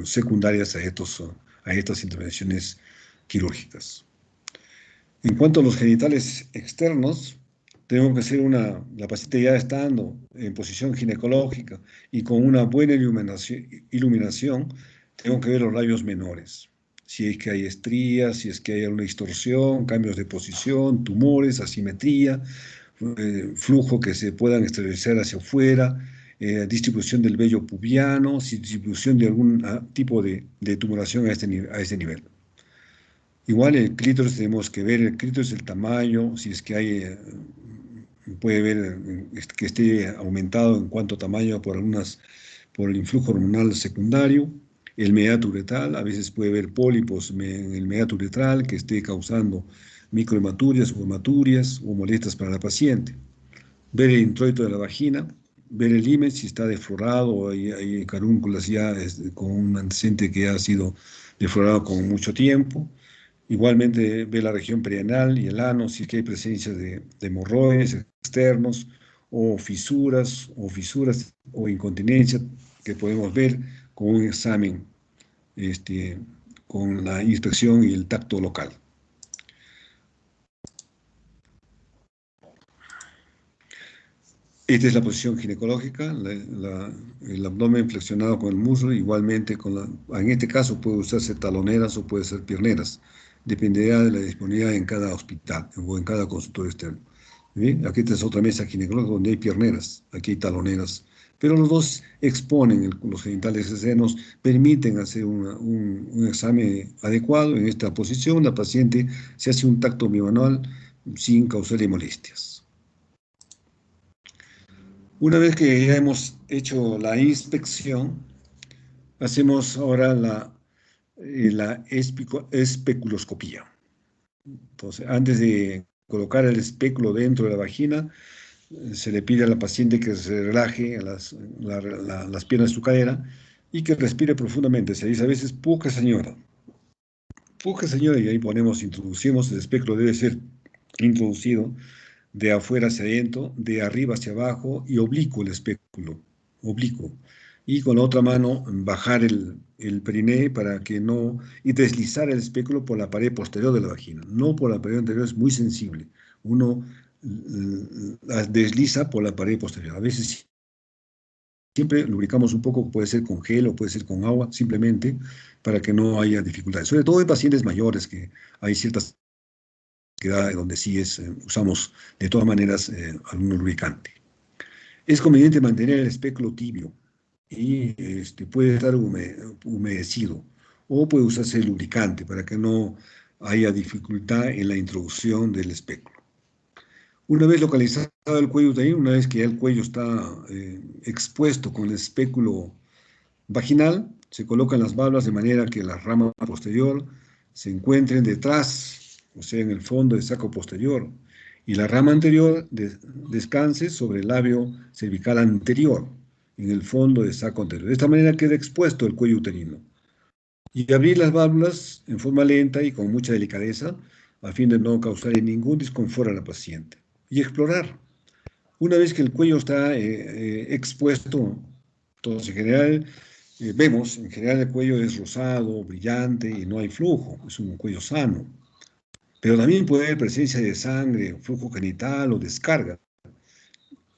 secundarias a estas intervenciones quirúrgicas. En cuanto a los genitales externos, tenemos que hacer la paciente ya estando en posición ginecológica y con una buena iluminación, tengo que ver los labios menores. Si es que hay estrías, si es que hay alguna distorsión, cambios de posición, tumores, asimetría, flujo que se puedan exteriorizar hacia afuera, distribución del vello pubiano, distribución de algún tipo de tumoración a este nivel. Igual el clítoris tenemos que ver el clítoris, el tamaño, si es que hay, puede ver que esté aumentado en cuanto a tamaño por el influjo hormonal secundario, el meato uretral, a veces puede haber pólipos en el meato uretral que esté causando microhematurias o hematurias o molestias para la paciente. Ver el introito de la vagina, ver el himen si está deflorado o hay carúnculas ya con un antecedente que ha sido deflorado con mucho tiempo. Igualmente ver la región perianal y el ano si es que hay presencia de hemorroides externos o fisuras o incontinencia que podemos ver con un examen con la inspección y el tacto local. Esta es la posición ginecológica, el abdomen flexionado con el muslo, igualmente en este caso puede usarse taloneras o puede ser pierneras, dependerá de la disponibilidad en cada hospital o en cada consultorio externo. ¿Bien? Aquí es otra mesa ginecológica donde hay pierneras, aquí hay taloneras, pero los dos exponen los genitales externos, permiten hacer un examen adecuado en esta posición, la paciente se hace un tacto bimanual sin causarle molestias. Una vez que ya hemos hecho la inspección, hacemos ahora la especuloscopía. Entonces, antes de colocar el espéculo dentro de la vagina, se le pide a la paciente que se relaje las piernas de su cadera y que respire profundamente. Se dice a veces, puja señora, y ahí introducimos, el espéculo debe ser introducido de afuera hacia adentro, de arriba hacia abajo y oblicuo el espéculo, oblicuo. Y con la otra mano bajar el periné para que no, y deslizar el espéculo por la pared posterior de la vagina, no por la pared anterior, es muy sensible. Uno desliza por la pared posterior. A veces siempre lubricamos un poco, puede ser con gel o puede ser con agua, simplemente para que no haya dificultades. Sobre todo en pacientes mayores, que hay ciertas edades donde sí usamos de todas maneras algún lubricante. Es conveniente mantener el espéculo tibio y puede estar humedecido o puede usarse lubricante para que no haya dificultad en la introducción del espéculo. Una vez localizado el cuello uterino, una vez que ya el cuello está expuesto con el espéculo vaginal, se colocan las válvulas de manera que la rama posterior se encuentren detrás, o sea, en el fondo del saco posterior, y la rama anterior descanse sobre el labio cervical anterior, en el fondo del saco anterior. De esta manera queda expuesto el cuello uterino. Y abrir las válvulas en forma lenta y con mucha delicadeza, a fin de no causar ningún disconfort a la paciente. Y explorar. Una vez que el cuello está expuesto, entonces en general vemos, en general el cuello es rosado, brillante y no hay flujo, es un cuello sano. Pero también puede haber presencia de sangre, flujo genital o descarga.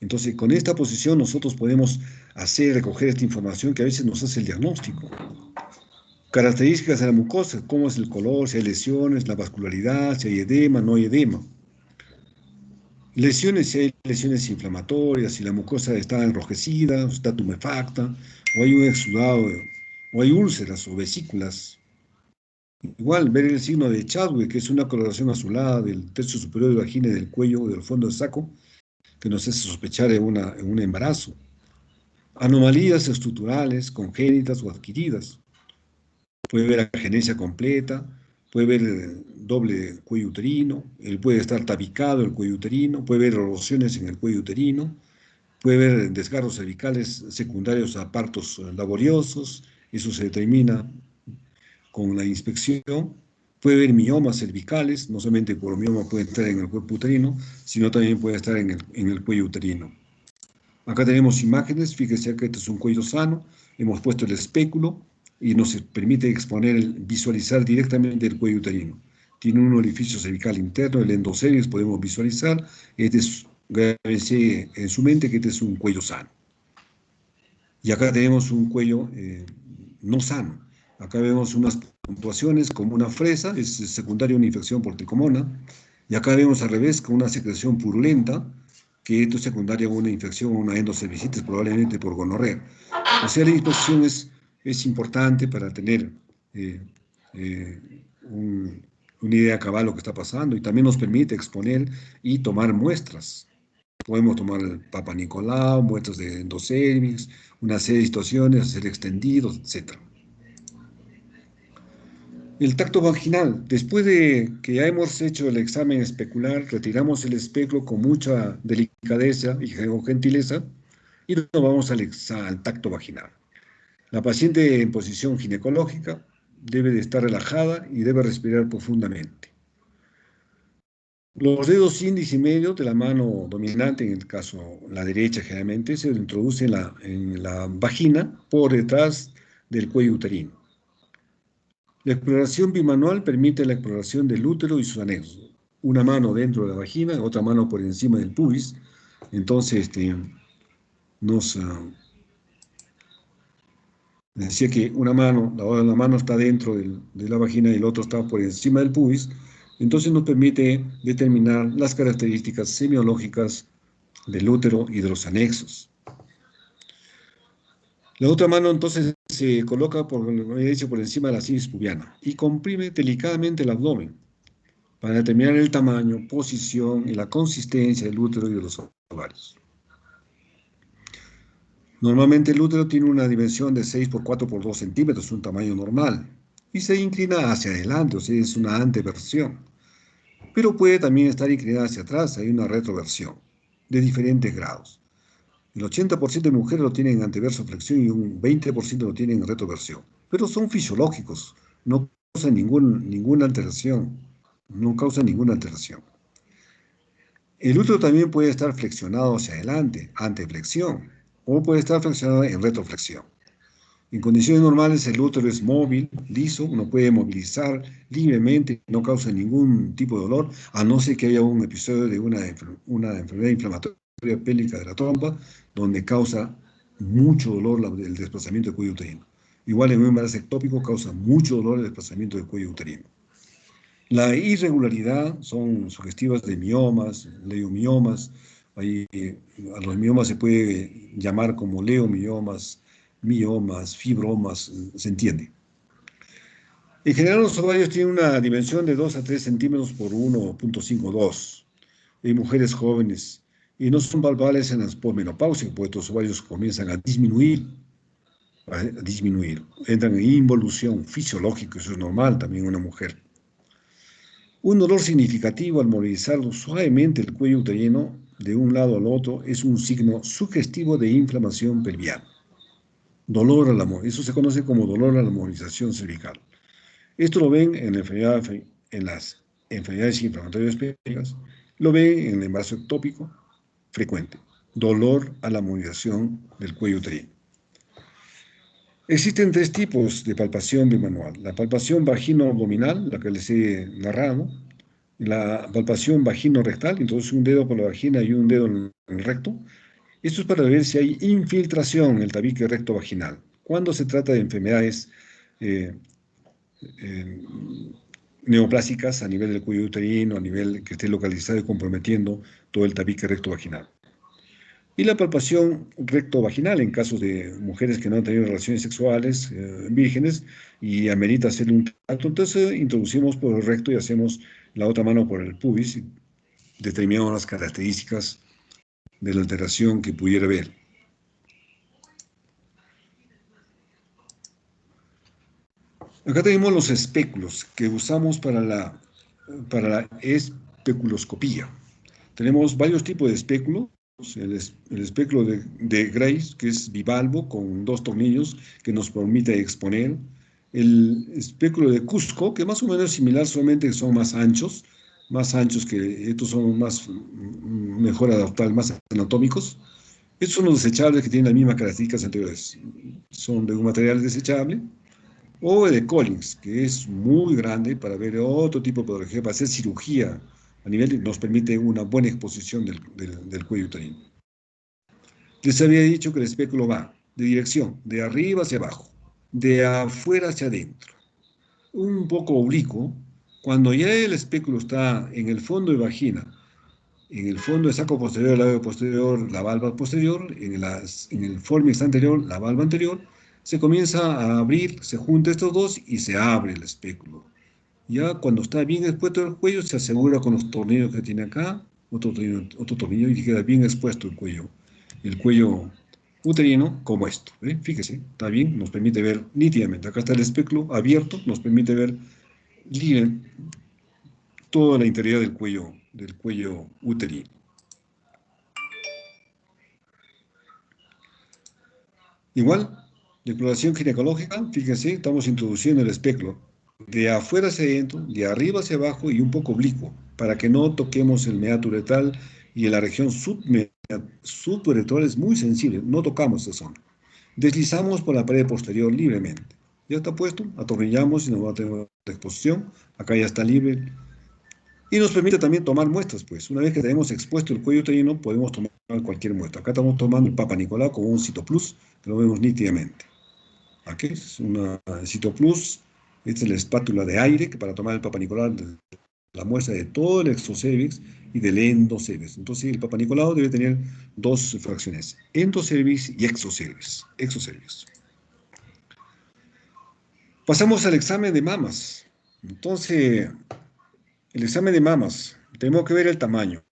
Entonces, con esta posición nosotros podemos recoger esta información que a veces nos hace el diagnóstico. Características de la mucosa, cómo es el color, si hay lesiones, la vascularidad, si hay edema, no hay edema. Lesiones, si hay lesiones inflamatorias, si la mucosa está enrojecida, o está tumefacta, o hay un exudado, o hay úlceras o vesículas. Igual, ver el signo de Chadwick, que es una coloración azulada del tercio superior de la vagina y del cuello, del fondo del saco, que nos hace sospechar de un embarazo. Anomalías estructurales, congénitas o adquiridas. Puede haber agenesia completa, puede haber doble cuello uterino, él puede estar tabicado el cuello uterino, puede haber erosiones en el cuello uterino, puede haber desgarros cervicales secundarios a partos laboriosos, eso se determina con la inspección. Puede haber miomas cervicales, no solamente el mioma puede estar en el cuerpo uterino, sino también puede estar en el cuello uterino. Acá tenemos imágenes, fíjese que este es un cuello sano, hemos puesto el espéculo y nos permite visualizar directamente el cuello uterino. Tiene un orificio cervical interno, el endocervix podemos visualizar, grábese en su mente que este es un cuello sano. Y acá tenemos un cuello no sano. Acá vemos unas puntuaciones como una fresa, es secundaria a una infección por tricomona, y acá vemos al revés con una secreción purulenta, que esto es secundaria a una infección o una endocervicitis, probablemente por gonorrea. O sea, la inspección es importante para tener una idea cabal de lo que está pasando y también nos permite exponer y tomar muestras. Podemos tomar el Papa Nicolau, muestras de endocervix, una serie de situaciones, hacer extendidos, etc. El tacto vaginal. Después de que ya hemos hecho el examen especular, retiramos el especlo con mucha delicadeza y gentileza y nos vamos al tacto vaginal. La paciente en posición ginecológica debe de estar relajada y debe respirar profundamente. Los dedos índice y medio de la mano dominante, en el caso la derecha generalmente, se introduce en la vagina por detrás del cuello uterino. La exploración bimanual permite la exploración del útero y sus anexos. Una mano dentro de la vagina, otra mano por encima del pubis. Entonces, nos decía que una mano, la mano está dentro de la vagina y el otro está por encima del pubis. Entonces nos permite determinar las características semiológicas del útero y de los anexos. La otra mano entonces se coloca, como había dicho, por encima de la cinis pubiana y comprime delicadamente el abdomen para determinar el tamaño, posición y la consistencia del útero y de los ovarios. Normalmente el útero tiene una dimensión de 6 por 4 por 2 centímetros, un tamaño normal, y se inclina hacia adelante, o sea, es una anteversión. Pero puede también estar inclinada hacia atrás, hay una retroversión de diferentes grados. El 80% de mujeres lo tienen en anteverso flexión y un 20% lo tienen en retroversión. Pero son fisiológicos, no causan ninguna alteración. No causan ninguna alteración. El útero también puede estar flexionado hacia adelante, anteflexión, o puede estar flexionado en retroflexión. En condiciones normales el útero es móvil, liso, uno puede movilizar libremente, no causa ningún tipo de dolor, a no ser que haya un episodio de una enfermedad inflamatoria pélvica de la trompa, donde causa mucho dolor el desplazamiento del cuello uterino. Igual en un embarazo ectópico causa mucho dolor el desplazamiento del cuello uterino. La irregularidad son sugestivas de miomas, leomiomas. Ahí, a los miomas se puede llamar como leomiomas, miomas, fibromas, se entiende. En general los ovarios tienen una dimensión de 2 a 3 centímetros por 1.52 en mujeres jóvenes y no son palpables en las posmenopáusicas, porque estos ovarios comienzan a disminuir, entran en involución fisiológica, eso es normal también en una mujer. Un dolor significativo al movilizar suavemente el cuello uterino de un lado al otro es un signo sugestivo de inflamación pelviana. Dolor eso se conoce como dolor a la movilización cervical. Esto lo ven en las enfermedades inflamatorias pélvicas, lo ven en el embarazo ectópico frecuente. Dolor a la movilización del cuello uterino. Existen 3 tipos de palpación bimanual. La palpación vagino-abdominal, la que les he narrado, la palpación vagino-rectal, entonces un dedo por la vagina y un dedo en el recto. Esto es para ver si hay infiltración en el tabique recto vaginal. Cuando se trata de enfermedades neoplásicas a nivel del cuello uterino, a nivel que esté localizado y comprometiendo todo el tabique rectovaginal. Y la palpación rectovaginal en casos de mujeres que no han tenido relaciones sexuales vírgenes y amerita hacerle un tacto. Entonces introducimos por el recto y hacemos la otra mano por el pubis y determinamos las características de la alteración que pudiera haber. Acá tenemos los espéculos que usamos para la especuloscopía. Tenemos varios tipos de espéculos. El espéculo de Grace, que es bivalvo, con 2 tornillos que nos permite exponer. El espéculo de Cusco, que más o menos es similar, solamente que son más anchos que estos son mejor adaptables, más anatómicos. Estos son los desechables que tienen las mismas características anteriores. Son de un material desechable. O el de Collins, que es muy grande para ver otro tipo de patología, para hacer cirugía a nivel, nos permite una buena exposición del cuello uterino. Les había dicho que el espéculo va de dirección, de arriba hacia abajo, de afuera hacia adentro, un poco oblicuo. Cuando ya el espéculo está en el fondo de vagina, en el fondo del saco posterior, el labio posterior, la valva posterior, en el fornix anterior, la valva anterior, se comienza a abrir, se juntan estos dos y se abre el espéculo. Ya cuando está bien expuesto el cuello, se asegura con los tornillos que tiene acá, otro tornillo y queda bien expuesto el cuello uterino como esto. Fíjese, está bien, nos permite ver nítidamente. Acá está el espéculo abierto, nos permite ver libre toda la integridad del cuello uterino. Igual, la exploración ginecológica, fíjense, estamos introduciendo el espéculo de afuera hacia adentro, de arriba hacia abajo y un poco oblicuo, para que no toquemos el meato uretral y en la región suburetral es muy sensible, no tocamos esa zona. Deslizamos por la pared posterior libremente. Ya está puesto, atornillamos y nos va a tener la exposición, acá ya está libre. Y nos permite también tomar muestras, pues. Una vez que tenemos expuesto el cuello uterino, podemos tomar cualquier muestra. Acá estamos tomando el Papa Nicolau con un Cytoplus, que lo vemos nítidamente. Aquí es una Cytoplus, esta es la espátula de aire, que para tomar el Papa Nicolau, la muestra de todo el exocervix y del endocervix. Entonces, el Papa Nicolau debe tener 2 fracciones, endocervix y exocervix. Pasamos al examen de mamas. Entonces, el examen de mamas, tenemos que ver el tamaño.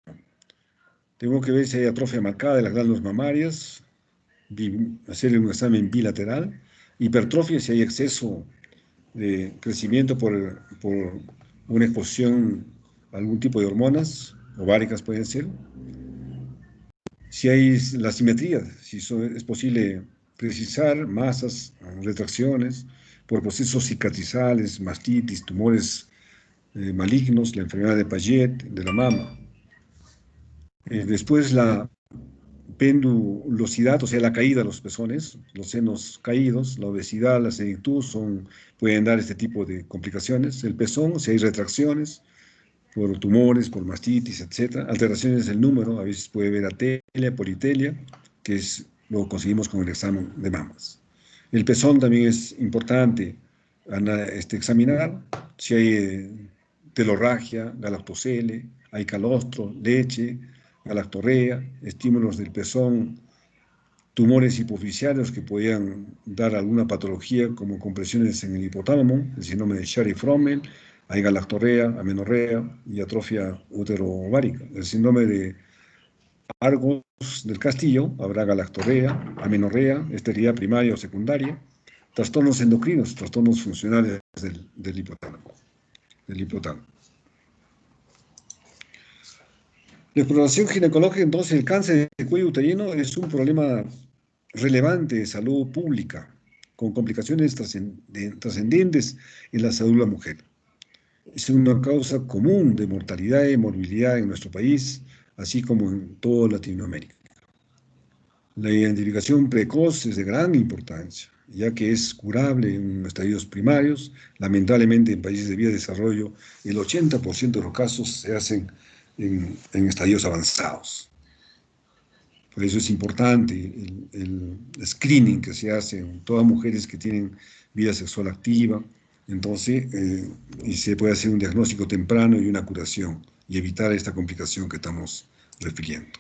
Tengo que ver si hay atrofia marcada de las glándulas mamarias, hacer un examen bilateral, hipertrofia si hay exceso de crecimiento por una exposición a algún tipo de hormonas, ováricas pueden ser. Si hay la simetría, si es posible precisar masas, retracciones, por procesos cicatrizales, mastitis, tumores malignos, la enfermedad de Paget, de la mama. Después la pendulosidad, o sea, la caída de los pezones, los senos caídos, la obesidad, la senectud pueden dar este tipo de complicaciones. El pezón, si hay retracciones por tumores, por mastitis, etc. Alteraciones del número, a veces puede haber atelia, politelia, que lo conseguimos con el examen de mamas. El pezón también es importante examinar si hay telorragia, galactocele, hay calostro, leche, galactorrea, estímulos del pezón, tumores hipoficiarios que podían dar alguna patología como compresiones en el hipotálamo, el síndrome de Sherry-Frommel, hay galactorrea, amenorrea y atrofia uteroovárica. El síndrome de Argos del Castillo, habrá galactorrea, amenorrea, esterilidad primaria o secundaria, trastornos endocrinos, trastornos funcionales del hipotálamo. La exploración ginecológica, entonces, el cáncer de cuello uterino es un problema relevante de salud pública, con complicaciones trascendentes en la salud de la mujer. Es una causa común de mortalidad y morbilidad en nuestro país, así como en toda Latinoamérica. La identificación precoz es de gran importancia, ya que es curable en estadios primarios. Lamentablemente, en países de vía de desarrollo, el 80% de los casos se hacen en estadios avanzados. Por eso es importante el screening que se hace en todas mujeres que tienen vida sexual activa, Entonces, y se puede hacer un diagnóstico temprano y una curación, y evitar esta complicación que estamos refiriendo.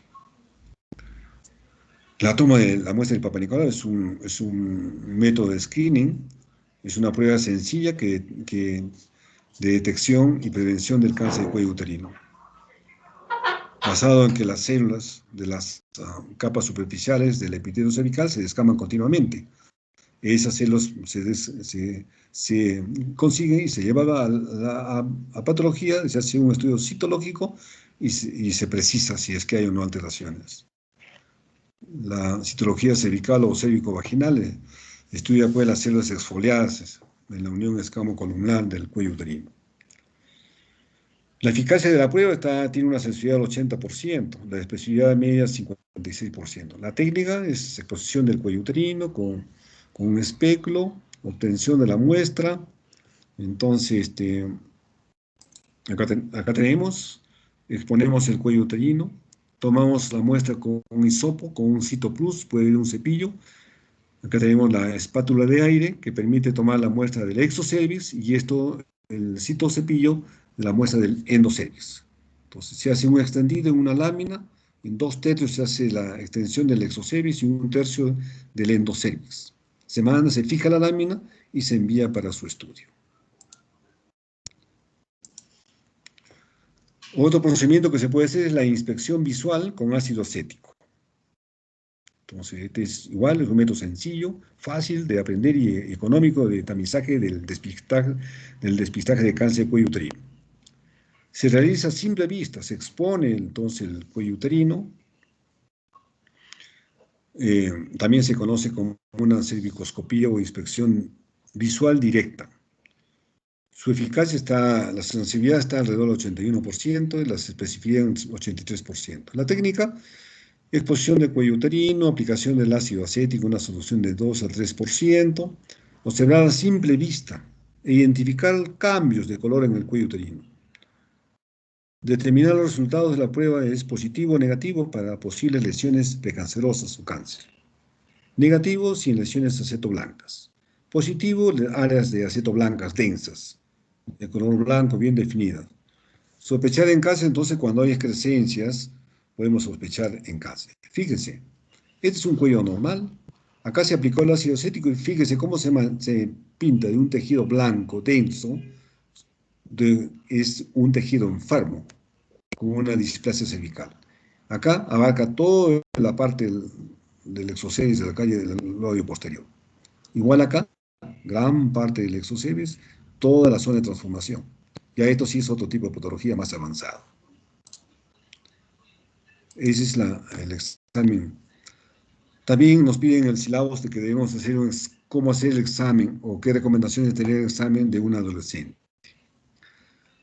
La toma de la muestra del Papa Nicolau es un método de screening, es una prueba sencilla de detección y prevención del cáncer de cuello uterino, basado en que las células de las capas superficiales del epitelio cervical se descaman continuamente. Esas células se consiguen y se llevan a patología, se hace un estudio citológico y se precisa si es que hay o no alteraciones. La citología cervical o cérvico-vaginal estudia pues las células exfoliadas en la unión escamo-columnar del cuello uterino. La eficacia de la prueba tiene una sensibilidad del 80%, la especificidad media 56%. La técnica es exposición del cuello uterino con un espéculo, obtención de la muestra. Entonces, acá tenemos, exponemos el cuello uterino, tomamos la muestra con un hisopo, con un Cytoplus, puede ir un cepillo. Acá tenemos la espátula de aire que permite tomar la muestra del exocervix y el citocepillo de la muestra del endocervix. Entonces se hace un extendido en una lámina, en 2 tercios se hace la extensión del exocervix y 1 tercio del endocervix. Se fija la lámina y se envía para su estudio. Otro procedimiento que se puede hacer es la inspección visual con ácido acético. Entonces, este es igual, es un método sencillo, fácil de aprender y económico de tamizaje del despistaje de cáncer de cuello uterino. Se realiza a simple vista, se expone entonces el cuello uterino. También se conoce como una cervicoscopía o inspección visual directa. Su eficacia la sensibilidad está alrededor del 81% y la especificidad en 83%. La técnica: exposición del cuello uterino, aplicación del ácido acético, una solución de 2 a 3%, observar a simple vista e identificar cambios de color en el cuello uterino. Determinar los resultados de la prueba es positivo o negativo para posibles lesiones precancerosas o cáncer. Negativo sin lesiones acetoblancas. Positivo, áreas de acetoblancas densas, de color blanco bien definidas. Sospechar en cáncer, entonces, cuando hay excrescencias, podemos sospechar en cáncer. Fíjense, este es un cuello normal. Acá se aplicó el ácido acético y fíjense cómo se pinta de un tejido blanco denso, es un tejido enfermo, con una displasia cervical. Acá abarca toda la parte del exocervix de la calle del labio posterior. Igual acá, gran parte del exocervix, toda la zona de transformación. Ya esto sí es otro tipo de patología más avanzado. Ese es el examen. También nos piden el sílabus de que debemos hacer cómo hacer el examen o qué recomendaciones tener el examen de un adolescente.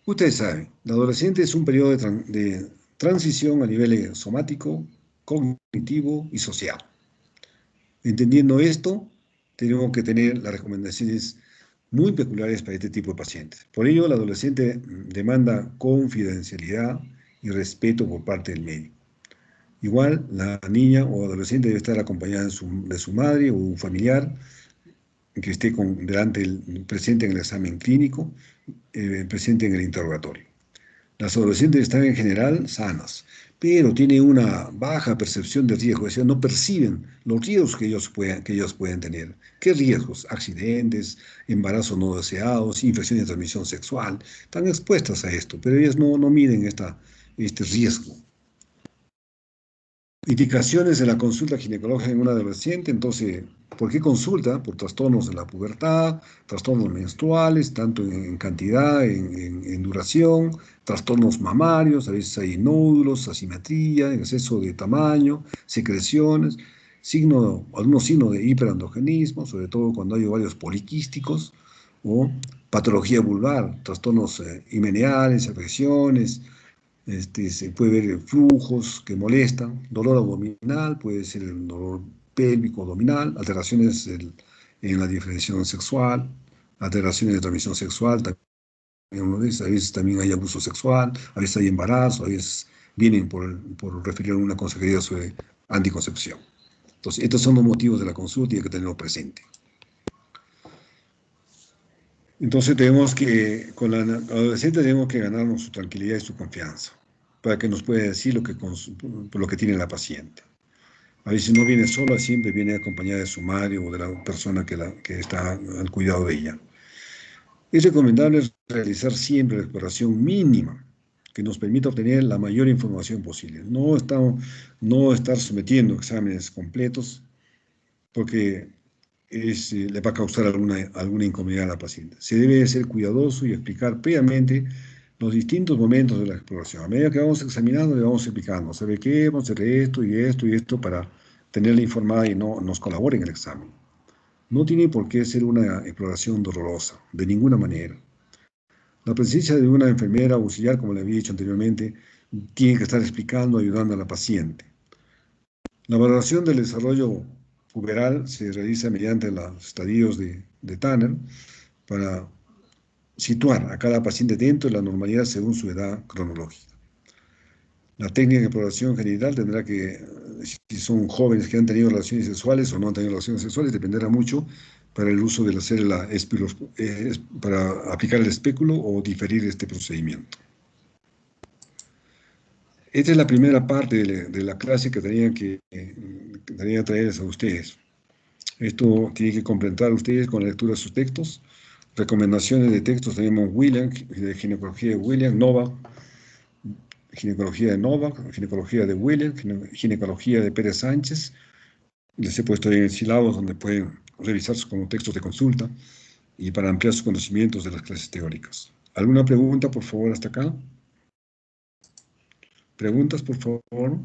Ustedes saben, el adolescente es un periodo de transición a nivel somático, cognitivo y social. Entendiendo esto, tenemos que tener las recomendaciones muy peculiares para este tipo de pacientes. Por ello, el adolescente demanda confidencialidad y respeto por parte del médico. Igual, la niña o adolescente debe estar acompañada de su madre o un familiar que esté presente en el examen clínico, presente en el interrogatorio. Las adolescentes están en general sanas, pero tienen una baja percepción de riesgo, es decir, no perciben los riesgos que ellos pueden tener. ¿Qué riesgos? Accidentes, embarazos no deseados, infecciones de transmisión sexual. Están expuestas a esto, pero ellas no miden este riesgo. Indicaciones de la consulta ginecológica en un adolescente. Entonces, ¿por qué consulta? Por trastornos de la pubertad, trastornos menstruales, tanto en cantidad, en duración, trastornos mamarios, a veces hay nódulos, asimetría, exceso de tamaño, secreciones, algunos signos de hiperandrogenismo, sobre todo cuando hay ovarios poliquísticos, o patología vulvar, trastornos himeneales, afecciones. Se puede ver flujos que molestan, dolor abdominal, puede ser el dolor pélvico abdominal, alteraciones en la diferenciación sexual, alteraciones de transmisión sexual, también, a veces también hay abuso sexual, a veces hay embarazo, a veces vienen por referir a una consejería sobre anticoncepción. Entonces, estos son los motivos de la consulta y hay que tenerlo presente. Entonces tenemos que, con la adolescente tenemos que ganarnos su tranquilidad y su confianza, para que nos pueda decir por lo que tiene la paciente. A veces no viene sola, siempre viene acompañada de su madre o de la persona que está al cuidado de ella. Es recomendable realizar siempre la exploración mínima que nos permita obtener la mayor información posible. No estar sometiendo exámenes completos porque le va a causar alguna incomodidad a la paciente. Se debe ser cuidadoso y explicar previamente los distintos momentos de la exploración. A medida que vamos examinando, le vamos explicando, ¿sabe qué? Vamos a hacer esto y esto y esto para tenerla informada y no nos colabore en el examen. No tiene por qué ser una exploración dolorosa, de ninguna manera. La presencia de una enfermera auxiliar, como le había dicho anteriormente, tiene que estar explicando, ayudando a la paciente. La valoración del desarrollo puberal se realiza mediante los estadios de Tanner para situar a cada paciente dentro de la normalidad según su edad cronológica. La técnica de exploración genital tendrá que, si son jóvenes que han tenido relaciones sexuales o no han tenido relaciones sexuales, dependerá mucho para el uso de la célula para aplicar el espéculo o diferir este procedimiento. Esta es la primera parte de la clase que tenía que traerles a ustedes. Esto tiene que completar ustedes con la lectura de sus textos. Recomendaciones de textos tenemos William, de ginecología de William, Novak, ginecología de Novak, ginecología de William, ginecología de Pérez Sánchez. Les he puesto ahí en sílabos donde pueden revisarse como textos de consulta y para ampliar sus conocimientos de las clases teóricas. ¿Alguna pregunta, por favor, hasta acá? ¿Preguntas, por favor?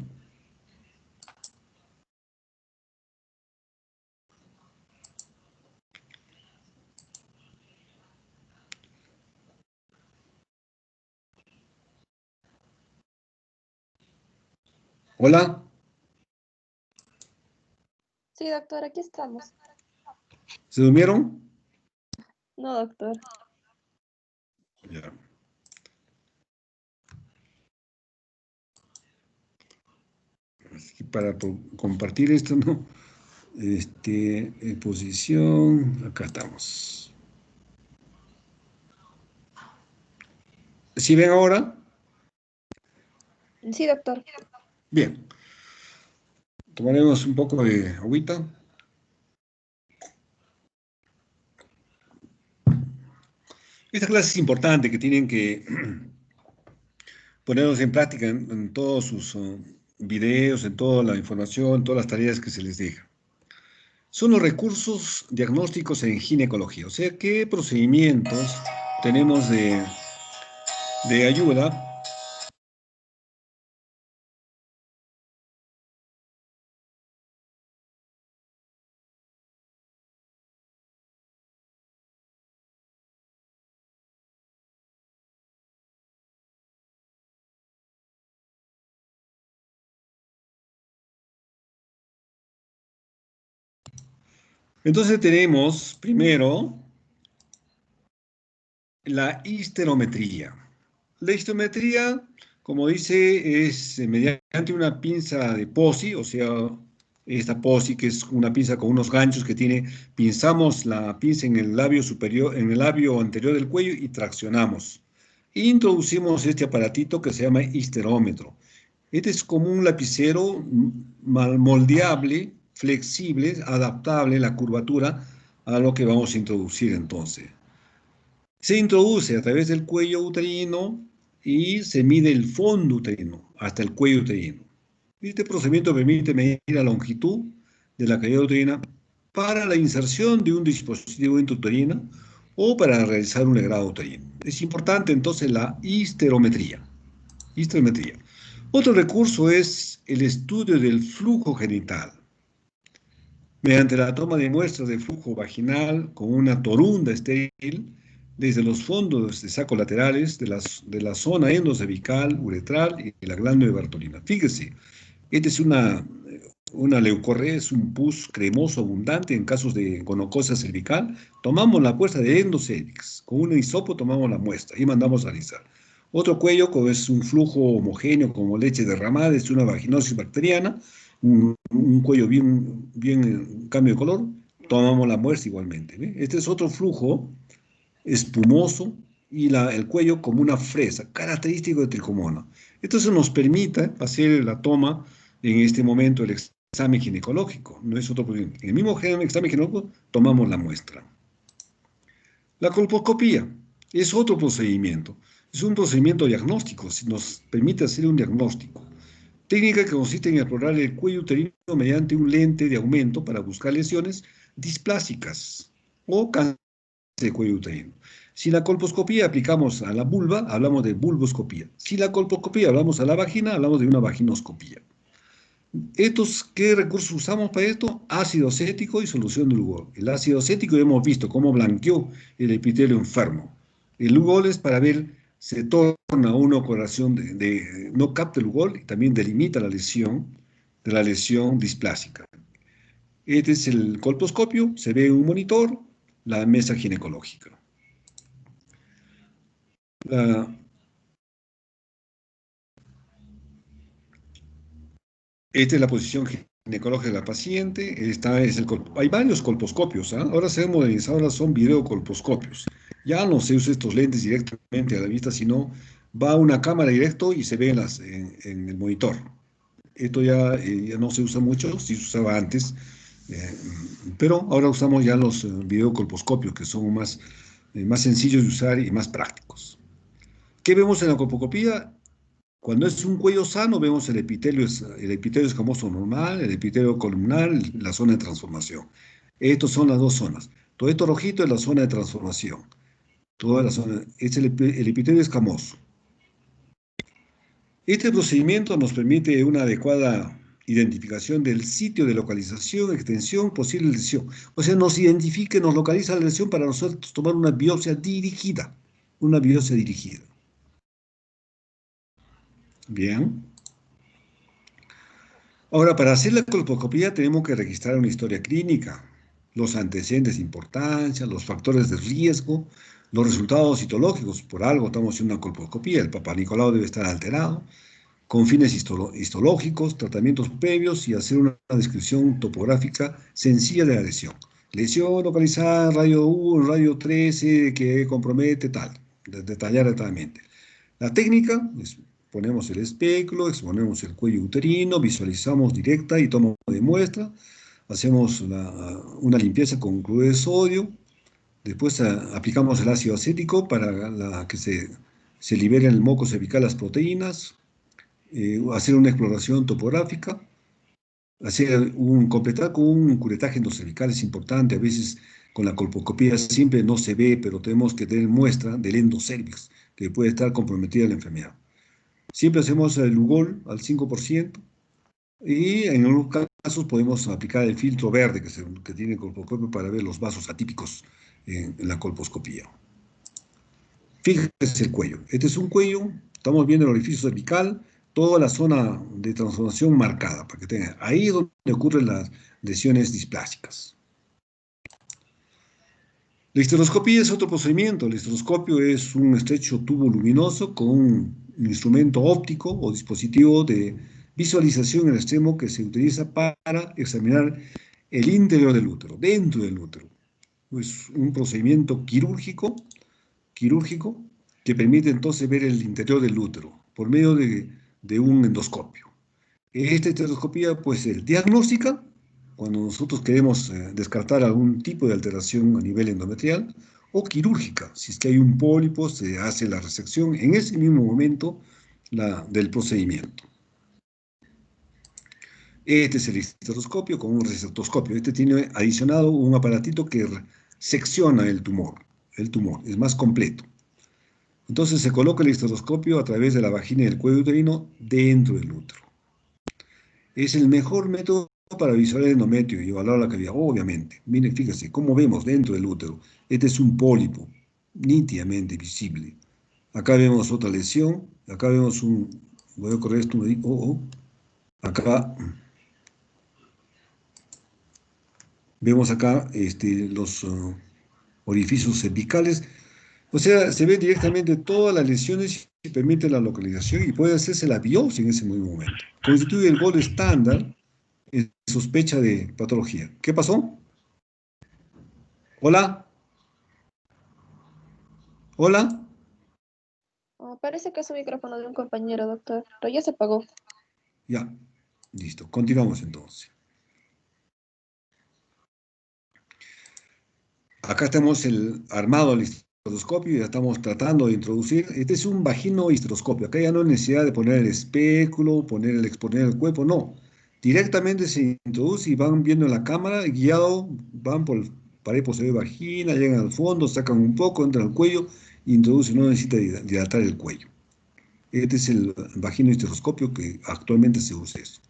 Hola. Sí, doctor, aquí estamos. ¿Se durmieron? No, doctor. Ya. Así que para compartir esto, ¿no? Exposición, acá estamos. ¿Sí ven ahora? Sí, doctor. Bien. Tomaremos un poco de agüita. Esta clase es importante, que tienen que ponerlos en práctica en todos sus videos, en toda la información, en todas las tareas que se les deja. Son los recursos diagnósticos en ginecología, o sea, qué procedimientos tenemos de ayuda Entonces tenemos primero la histerometría. La histerometría, como dice, es mediante una pinza de POSI, o sea, esta POSI que es una pinza con unos ganchos que tiene, pinzamos la pinza en el labio superior, en el labio anterior del cuello y traccionamos. Introducimos este aparatito que se llama histerómetro. Este es como un lapicero moldeable, flexible, adaptable la curvatura a lo que vamos a introducir entonces. Se introduce a través del cuello uterino y se mide el fondo uterino hasta el cuello uterino. Este procedimiento permite medir la longitud de la cavidad uterina para la inserción de un dispositivo intrauterino o para realizar un legrado uterino. Es importante entonces la histerometría. Otro recurso es el estudio del flujo genital. Mediante la toma de muestras de flujo vaginal con una torunda estéril desde los fondos de saco laterales de la zona endocervical, uretral y la glándula de Bartolina. Fíjese, esta es una leucorrea, es un pus cremoso abundante en casos de gonocosia cervical. Tomamos la muestra de endocervix, con un hisopo tomamos la muestra y mandamos a analizar. Otro cuello es un flujo homogéneo como leche derramada, es una vaginosis bacteriana, un cuello bien cambio de color, tomamos la muestra igualmente. ¿Ve? Este es otro flujo espumoso y el cuello como una fresa, característico de tricomona. Entonces nos permite hacer la toma en este momento del examen ginecológico. No es otro problema. En el mismo examen ginecológico tomamos la muestra. La colposcopía es otro procedimiento. Es un procedimiento diagnóstico, nos permite hacer un diagnóstico. Técnica que consiste en explorar el cuello uterino mediante un lente de aumento para buscar lesiones displásicas o cáncer de cuello uterino. Si la colposcopía aplicamos a la vulva, hablamos de vulvoscopía. Si la colposcopía hablamos a la vagina, hablamos de una vaginoscopía. ¿Qué recursos usamos para esto? Ácido acético y solución de Lugol. El ácido acético hemos visto cómo blanqueó el epitelio enfermo. El Lugol es para ver, se torna una coloración no capta el Lugol y también delimita de la lesión displásica. Este es el colposcopio, se ve en un monitor, la mesa ginecológica. Esta es la posición ginecológica de la paciente. Hay varios colposcopios. Ahora se han modernizado, ahora son videocolposcopios. Ya no se usa estos lentes directamente a la vista, sino va a una cámara directo y se ve en el monitor. Esto ya no se usa mucho, sí se usaba antes, pero ahora usamos ya los videocolposcopios, que son más sencillos de usar y más prácticos. ¿Qué vemos en la colposcopía? Cuando es un cuello sano, vemos el epitelio escamoso normal, el epitelio columnar, la zona de transformación. Estas son las dos zonas. Todo esto rojito es la zona de transformación. Toda la zona es el epitelio escamoso. Este procedimiento nos permite una adecuada identificación del sitio de localización, extensión, posible lesión. O sea, nos identifica, nos localiza la lesión para nosotros tomar una biopsia dirigida. Una biopsia dirigida. Bien. Ahora, para hacer la colposcopía tenemos que registrar una historia clínica, los antecedentes de importancia, los factores de riesgo, los resultados citológicos. Por algo estamos haciendo una colposcopía. El Papá Nicolau debe estar alterado, con fines histológicos, tratamientos previos y hacer una descripción topográfica sencilla de la lesión. Lesión localizada en radio 1, radio 13, que compromete tal, detallar detalladamente. La técnica es: ponemos el espéculo, exponemos el cuello uterino, visualizamos directa y toma de muestra, hacemos una limpieza con cloruro de sodio, después aplicamos el ácido acético para que se liberen en el moco cervical las proteínas, hacer una exploración topográfica, completar con un curetaje endocervical es importante. A veces con la colposcopía siempre no se ve, pero tenemos que tener muestra del endocervix, que puede estar comprometida la enfermedad. Siempre hacemos el Lugol al 5%, y en algunos casos podemos aplicar el filtro verde que tiene el colposcopio para ver los vasos atípicos en la colposcopía. Fíjese el cuello. Este es un cuello, estamos viendo el orificio cervical, toda la zona de transformación marcada, para que tengan. Ahí es donde ocurren las lesiones displásicas. La histeroscopía es otro procedimiento. El histeroscopio es un estrecho tubo luminoso con un instrumento óptico o dispositivo de visualización en el extremo que se utiliza para examinar el interior del útero, dentro del útero. Es un procedimiento quirúrgico que permite entonces ver el interior del útero por medio de un endoscopio. Esta endoscopía puede ser diagnóstica, cuando nosotros queremos descartar algún tipo de alteración a nivel endometrial, o quirúrgica, si es que hay un pólipo, se hace la resección en ese mismo momento del procedimiento. Este es el histeroscopio con un resectoscopio. Este tiene adicionado un aparatito que secciona el tumor es más completo. Entonces se coloca el histeroscopio a través de la vagina y el cuello uterino dentro del útero. Es el mejor método para visualizar el endometrio y evaluar la cavidad, obviamente. Miren, fíjense, cómo vemos dentro del útero. Este es un pólipo, nítidamente visible. Acá vemos otra lesión, acá vemos voy a correr esto, acá vemos acá los orificios cervicales. O sea, se ven directamente todas las lesiones y permite la localización y puede hacerse la biopsia en ese mismo momento. Constituye el gold estándar en sospecha de patología. ¿Qué pasó? ¿Hola? Hola. Oh, parece que es un micrófono de un compañero, doctor, pero ya se apagó. Ya, listo. Continuamos entonces. Acá tenemos el armado del histeroscopio y ya estamos tratando de introducir. Este es un vagino histeroscopio. Acá ya no hay necesidad de poner el espéculo, exponer el cuerpo, no. Directamente se introduce y van viendo en la cámara, guiado, van por el pared posterior de vagina, llegan al fondo, sacan un poco, entran al cuello, introducen, no necesita dilatar el cuello. Este es el vagino histeroscopio que actualmente se usa eso.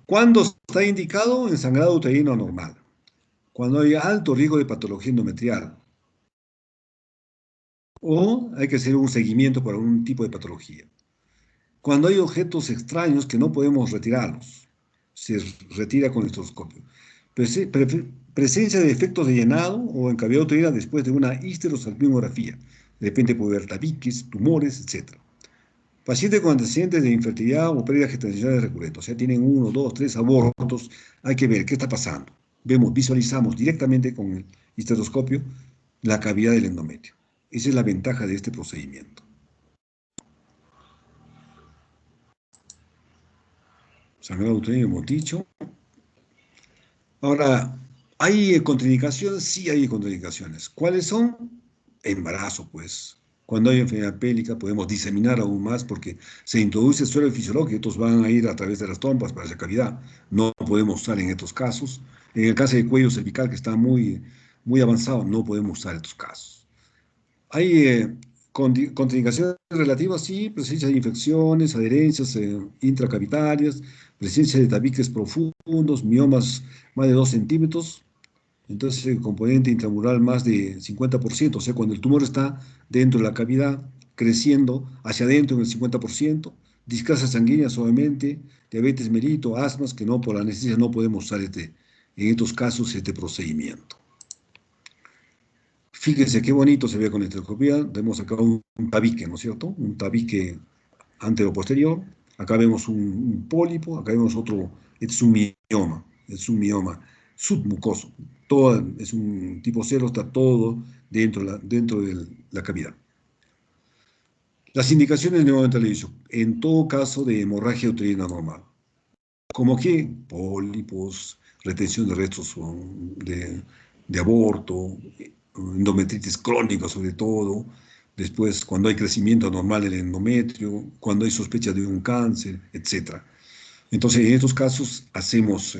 ¿Cuándo está indicado? En sangrado uterino anormal. Cuando hay alto riesgo de patología endometrial. O hay que hacer un seguimiento para un tipo de patología. Cuando hay objetos extraños que no podemos retirarlos, se retira con el estroscopio. Presencia de efectos de llenado o encavidad uterina después de una histerosalpingografía. De repente puede haber tabiques, tumores, etc. Pacientes con antecedentes de infertilidad o pérdidas gestacionales recurrentes, o sea, tienen 1, 2, 3 abortos, hay que ver qué está pasando. Visualizamos directamente con el estetoscopio la cavidad del endometrio. Esa es la ventaja de este procedimiento. Sangrado uterino, hemos dicho. Ahora, ¿hay contraindicaciones? Sí hay contraindicaciones. ¿Cuáles son? Embarazo, pues. Cuando hay enfermedad pélvica podemos diseminar aún más porque se introduce el suelo fisiológico y estos van a ir a través de las trompas para esa cavidad. No podemos usar en estos casos. En el caso de cuello cervical, que está muy, muy avanzado, no podemos usar estos casos. Hay contraindicaciones relativas, sí, presencia de infecciones, adherencias intracavitarias, presencia de tabiques profundos, miomas más de 2 centímetros, entonces el componente intramural más de 50%, o sea, cuando el tumor está dentro de la cavidad, creciendo hacia adentro en el 50%, discasia sanguínea suavemente, diabetes mellitus, asmas, que no por la necesidad no podemos usar en estos casos este procedimiento. Fíjense qué bonito se ve con estroboscopía. Vemos acá un tabique, ¿no es cierto? Un tabique antero-posterior. Acá vemos un pólipo, acá vemos otro, es un mioma submucoso. Todo, es un tipo 0, está todo dentro de la cavidad. Las indicaciones nuevamente le dicho, en todo caso de hemorragia uterina normal. Como que pólipos, retención de restos de aborto, endometritis crónica sobre todo, después cuando hay crecimiento anormal del endometrio, cuando hay sospecha de un cáncer, etc. Entonces, en estos casos hacemos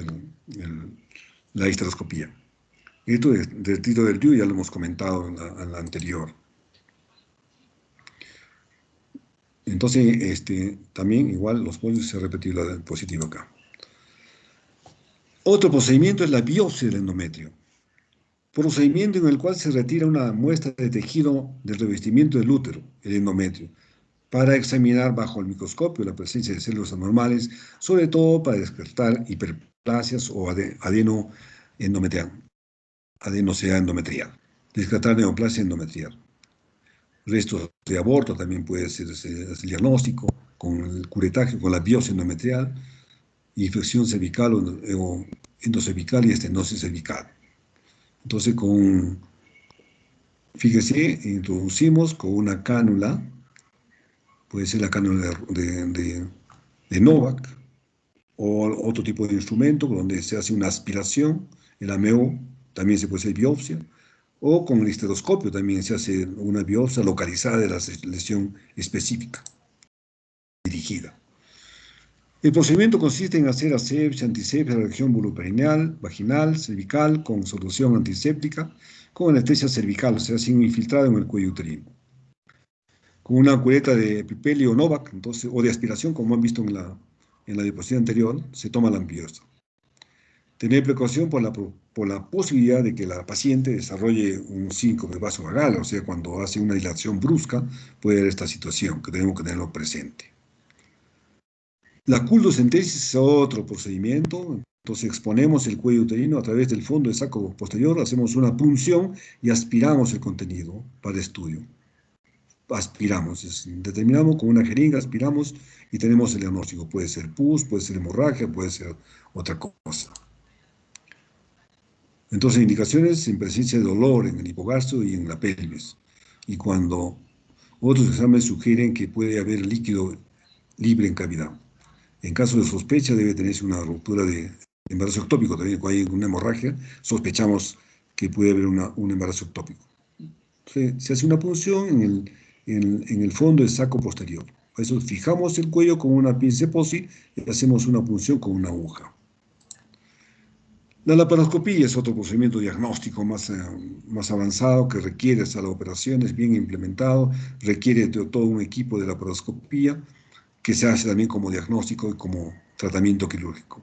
la histeroscopía. Esto del tiro del DIU ya lo hemos comentado en la anterior. Entonces, también igual los pólipos se ha repetido la diapositiva acá. Otro procedimiento es la biopsia del endometrio. Procedimiento en el cual se retira una muestra de tejido del revestimiento del útero, el endometrio, para examinar bajo el microscopio la presencia de células anormales, sobre todo para descartar hiperplasias o adenosea endometrial, descartar neoplasia endometrial. Restos de aborto también puede ser el diagnóstico con el curetaje, con la biopsia endometrial, infección cervical o endocervical y estenosis cervical. Entonces, fíjese, introducimos con una cánula, puede ser la cánula de Novak, o otro tipo de instrumento donde se hace una aspiración, el AMEO, también se puede hacer biopsia, o con el histeroscopio también se hace una biopsia localizada de la lesión específica, dirigida. El procedimiento consiste en hacer asepsia, antisepsia de la región vulvoperineal, vaginal, cervical, con solución antiséptica, con anestesia cervical, o sea, sin infiltrado en el cuello uterino. Con una cureta de epipelio Novak, entonces, o de aspiración, como han visto en la diapositiva anterior, se toma la biopsia. Tener precaución por la posibilidad de que la paciente desarrolle un síncope vasovagal, o sea, cuando hace una dilatación brusca, puede haber esta situación, que tenemos que tenerlo presente. La cultocentesis es otro procedimiento, entonces exponemos el cuello uterino a través del fondo del saco posterior, hacemos una punción y aspiramos el contenido para estudio. Aspiramos, determinamos con una jeringa, aspiramos y tenemos el diagnóstico. Puede ser pus, puede ser hemorragia, puede ser otra cosa. Entonces, indicaciones en presencia de dolor en el hipogastrio y en la pelvis. y cuando otros exámenes sugieren que puede haber líquido libre en cavidad. En caso de sospecha debe tenerse una ruptura de embarazo ectópico. También cuando hay una hemorragia, sospechamos que puede haber un embarazo ectópico. Se hace una punción en el fondo del saco posterior. Por eso fijamos el cuello con una pinza de POSI y hacemos una punción con una aguja. La laparoscopía es otro procedimiento diagnóstico más avanzado que requiere hasta las operaciones bien implementado, requiere de todo un equipo de laparoscopía que se hace también como diagnóstico y como tratamiento quirúrgico.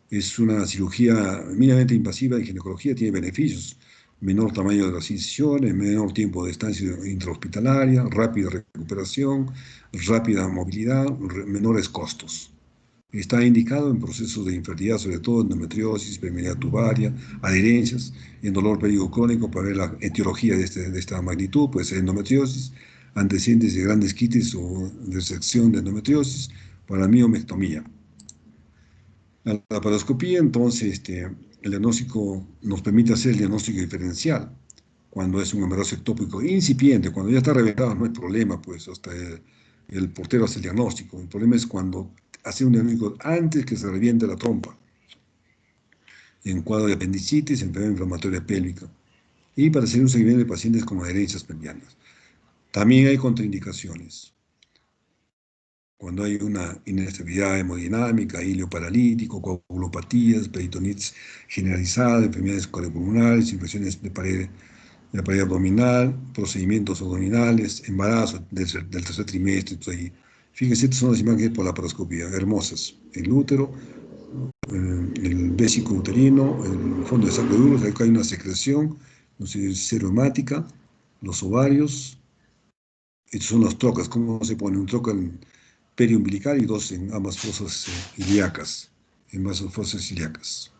Es una cirugía mínimamente invasiva en ginecología, tiene beneficios: menor tamaño de las incisiones, menor tiempo de estancia intrahospitalaria, rápida recuperación, rápida movilidad, menores costos. Está indicado en procesos de infertilidad, sobre todo endometriosis, permeabilidad tubaria, adherencias, en dolor pélvico crónico, para ver la etiología de esta magnitud. Puede ser endometriosis, antecedentes de grandes quites o resección de endometriosis, para miomectomía. La laparoscopía, entonces, el diagnóstico nos permite hacer el diagnóstico diferencial. Cuando es un embarazo ectópico incipiente, cuando ya está reventado, no hay problema, pues hasta el portero hace el diagnóstico. El problema es cuando hace un diagnóstico antes que se reviente la trompa, en cuadro de apendicitis, enfermedad inflamatoria pélvica, y para hacer un seguimiento de pacientes con adherencias pelvianas. También hay contraindicaciones. Cuando hay una inestabilidad hemodinámica, hilo paralítico, coagulopatías, peritonitis generalizada, enfermedades cardiopulmonares, infecciones de la pared abdominal, procedimientos abdominales, embarazo del tercer trimestre. Ahí. Fíjense, estas son las imágenes por laparoscopía, hermosas. El útero, el vésico uterino, el fondo de saco de útero, acá hay una secreción, no sé, serohemática, los ovarios. Estas son las trocas. ¿Cómo se pone? Un troca periumbilical y dos en ambas fosas ilíacas. En ambas fosas ilíacas.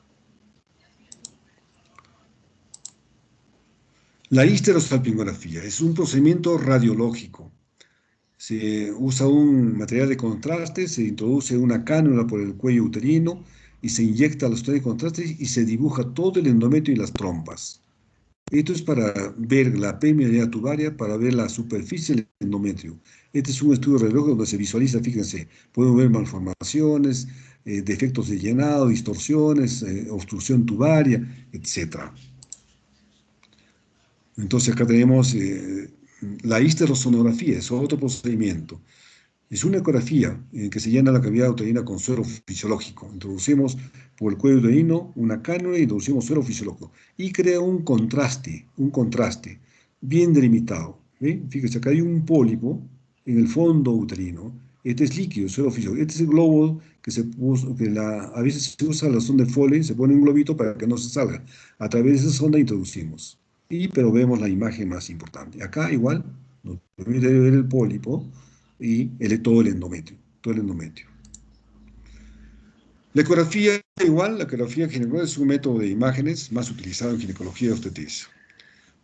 La histerosalpingografía es un procedimiento radiológico. Se usa un material de contraste, se introduce una cánula por el cuello uterino y se inyecta los de contraste y se dibuja todo el endometrio y las trompas. Esto es para ver la permeabilidad tubaria, para ver la superficie del endometrio. Este es un estudio radiológico donde se visualiza, fíjense, pueden ver malformaciones, defectos de llenado, distorsiones, obstrucción tubaria, etc. Entonces acá tenemos la histerosonografía, es otro procedimiento. Es una ecografía en que se llena la cavidad uterina con suero fisiológico. Introducimos por el cuello uterino una cánula y introducimos suero fisiológico. Y crea un contraste bien delimitado. ¿Ve? Fíjese, acá hay un pólipo en el fondo uterino. Este es líquido, suero fisiológico. Este es el globo que se puso, a veces se usa la sonda de Foley, se pone un globito para que no se salga. A través de esa sonda introducimos. Pero vemos la imagen más importante. Acá igual, nos permite ver el pólipo y todo el endometrio, La ecografía igual, la ecografía ginecológica es un método de imágenes más utilizado en ginecología y obstetricia.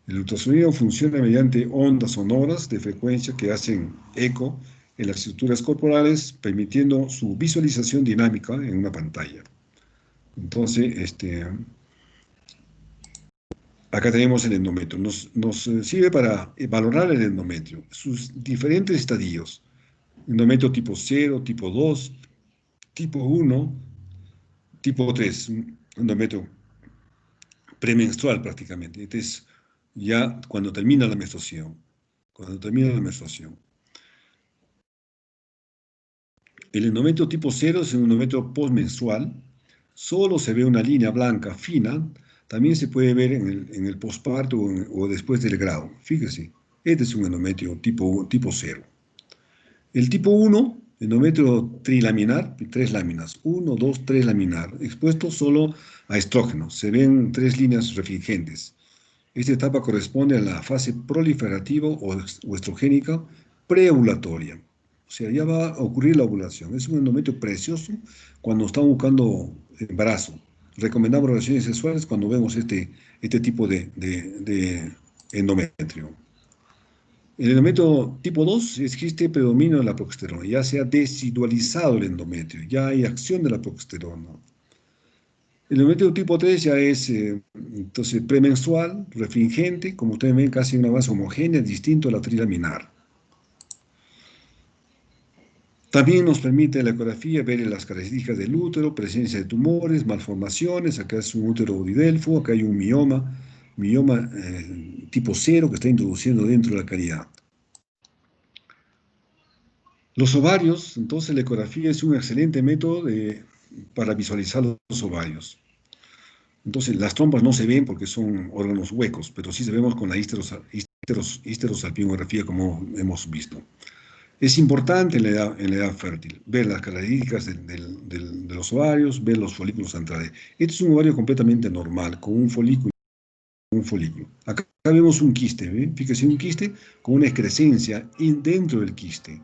El ultrasonido funciona mediante ondas sonoras de frecuencia que hacen eco en las estructuras corporales, permitiendo su visualización dinámica en una pantalla. Entonces, acá tenemos el endometrio. Nos sirve para valorar el endometrio, sus diferentes estadios. Endometrio tipo 0, tipo 2, tipo 1, tipo 3, un endometrio premenstrual prácticamente. Este es ya cuando termina la menstruación. El endometrio tipo 0 es un endometrio postmenstrual. Solo se ve una línea blanca fina. También se puede ver en el posparto o después del grado. Fíjese, este es un endometrio tipo 0. El tipo 1, endometrio trilaminar, 3 láminas, 1, 2, 3 laminar, expuesto solo a estrógeno. Se ven 3 líneas refringentes. Esta etapa corresponde a la fase proliferativa o estrogénica preovulatoria. O sea, ya va a ocurrir la ovulación. Es un endometrio precioso cuando estamos buscando embarazo. Recomendamos relaciones sexuales cuando vemos este tipo de endometrio. El endometrio tipo 2 existe predominio de la progesterona, ya se ha desidualizado el endometrio, ya hay acción de la progesterona. El endometrio tipo 3 ya es entonces premenstrual, refringente, como ustedes ven, casi una base homogénea, distinto a la trilaminar. También nos permite la ecografía ver las características del útero, presencia de tumores, malformaciones. Acá es un útero didelfo, acá hay un mioma tipo 0 que está introduciendo dentro de la cavidad. Los ovarios, entonces la ecografía es un excelente método para visualizar los ovarios. Entonces las trompas no se ven porque son órganos huecos, pero sí se vemos con la histerosalpingografía como hemos visto. Es importante en la edad fértil ver las características de los ovarios, ver los folículos centrales. Este es un ovario completamente normal, con un folículo. Acá vemos un quiste, ¿ve? Fíjese, un quiste con una excrescencia dentro del quiste.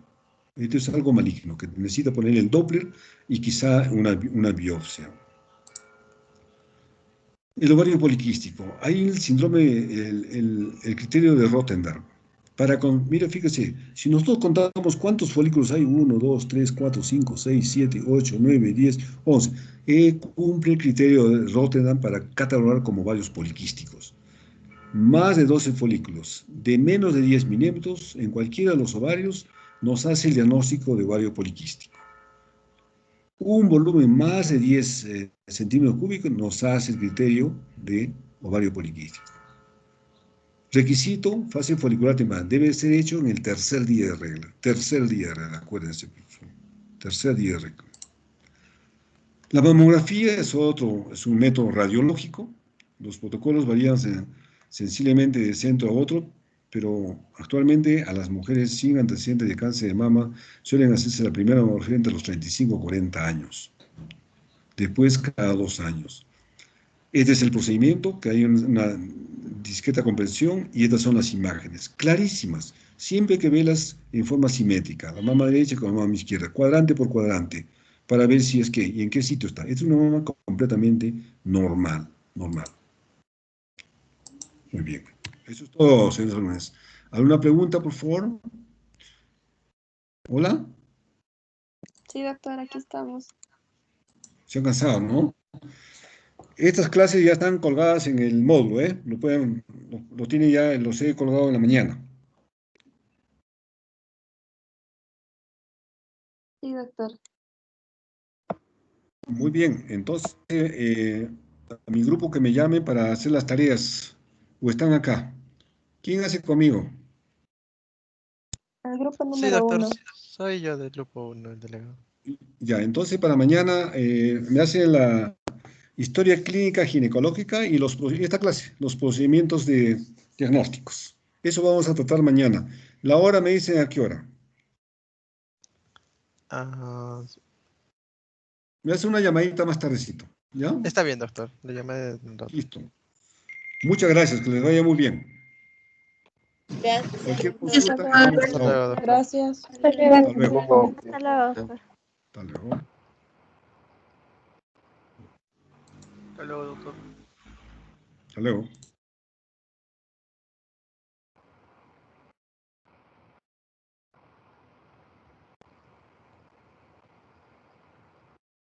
Esto es algo maligno, que necesita poner el Doppler y quizá una biopsia. El ovario poliquístico. Hay el síndrome, el criterio de Rotterdam. Mira, fíjese, si nosotros contamos cuántos folículos hay, 1, 2, 3, 4, 5, 6, 7, 8, 9, 10, 11, cumple el criterio de Rotterdam para catalogar como ovarios poliquísticos. Más de 12 folículos, de menos de 10 milímetros, en cualquiera de los ovarios, nos hace el diagnóstico de ovario poliquístico. Un volumen más de 10 centímetros cúbicos nos hace el criterio de ovario poliquístico. Requisito, fase folicular temprana, debe ser hecho en el tercer día de regla. Tercer día de regla, acuérdense, por favor. Tercer día de regla. La mamografía es un método radiológico. Los protocolos varían sensiblemente de centro a otro, pero actualmente a las mujeres sin antecedentes de cáncer de mama suelen hacerse la primera mamografía entre los 35 y 40 años. Después cada 2 años. Este es el procedimiento, que hay una discreta comprensión y estas son las imágenes, clarísimas, siempre que velas en forma simétrica, la mama derecha con la mama izquierda, cuadrante por cuadrante, para ver si es que y en qué sitio está. Es una mama completamente normal. Muy bien. Eso es todo, señores alumnos. ¿Alguna pregunta, por favor? ¿Hola? Sí, doctor, aquí estamos. Se han cansado, ¿no? Estas clases ya están colgadas en el módulo, ¿eh? Lo tienen ya, los he colgado en la mañana. Sí, doctor. Muy bien, entonces a mi grupo que me llame para hacer las tareas, o están acá. ¿Quién hace conmigo? El grupo Sí, número doctor, 1. soy yo del grupo 1, el delegado. Ya, entonces para mañana me hacen la historia clínica ginecológica y esta clase, los procedimientos diagnósticos. Eso vamos a tratar mañana. La hora me dicen a qué hora. Ah, Me hace una llamadita más tardecito, ¿ya? está bien, doctor. Le llamé de un rato. Listo. Muchas gracias, que les vaya muy bien. Gracias. Cualquier Gracias, consulta, doctor. estamos a Hasta la orden. luego, doctor. Gracias. Hasta luego. Hasta luego, doctor. Hasta luego. Hasta luego, doctor. Hasta luego.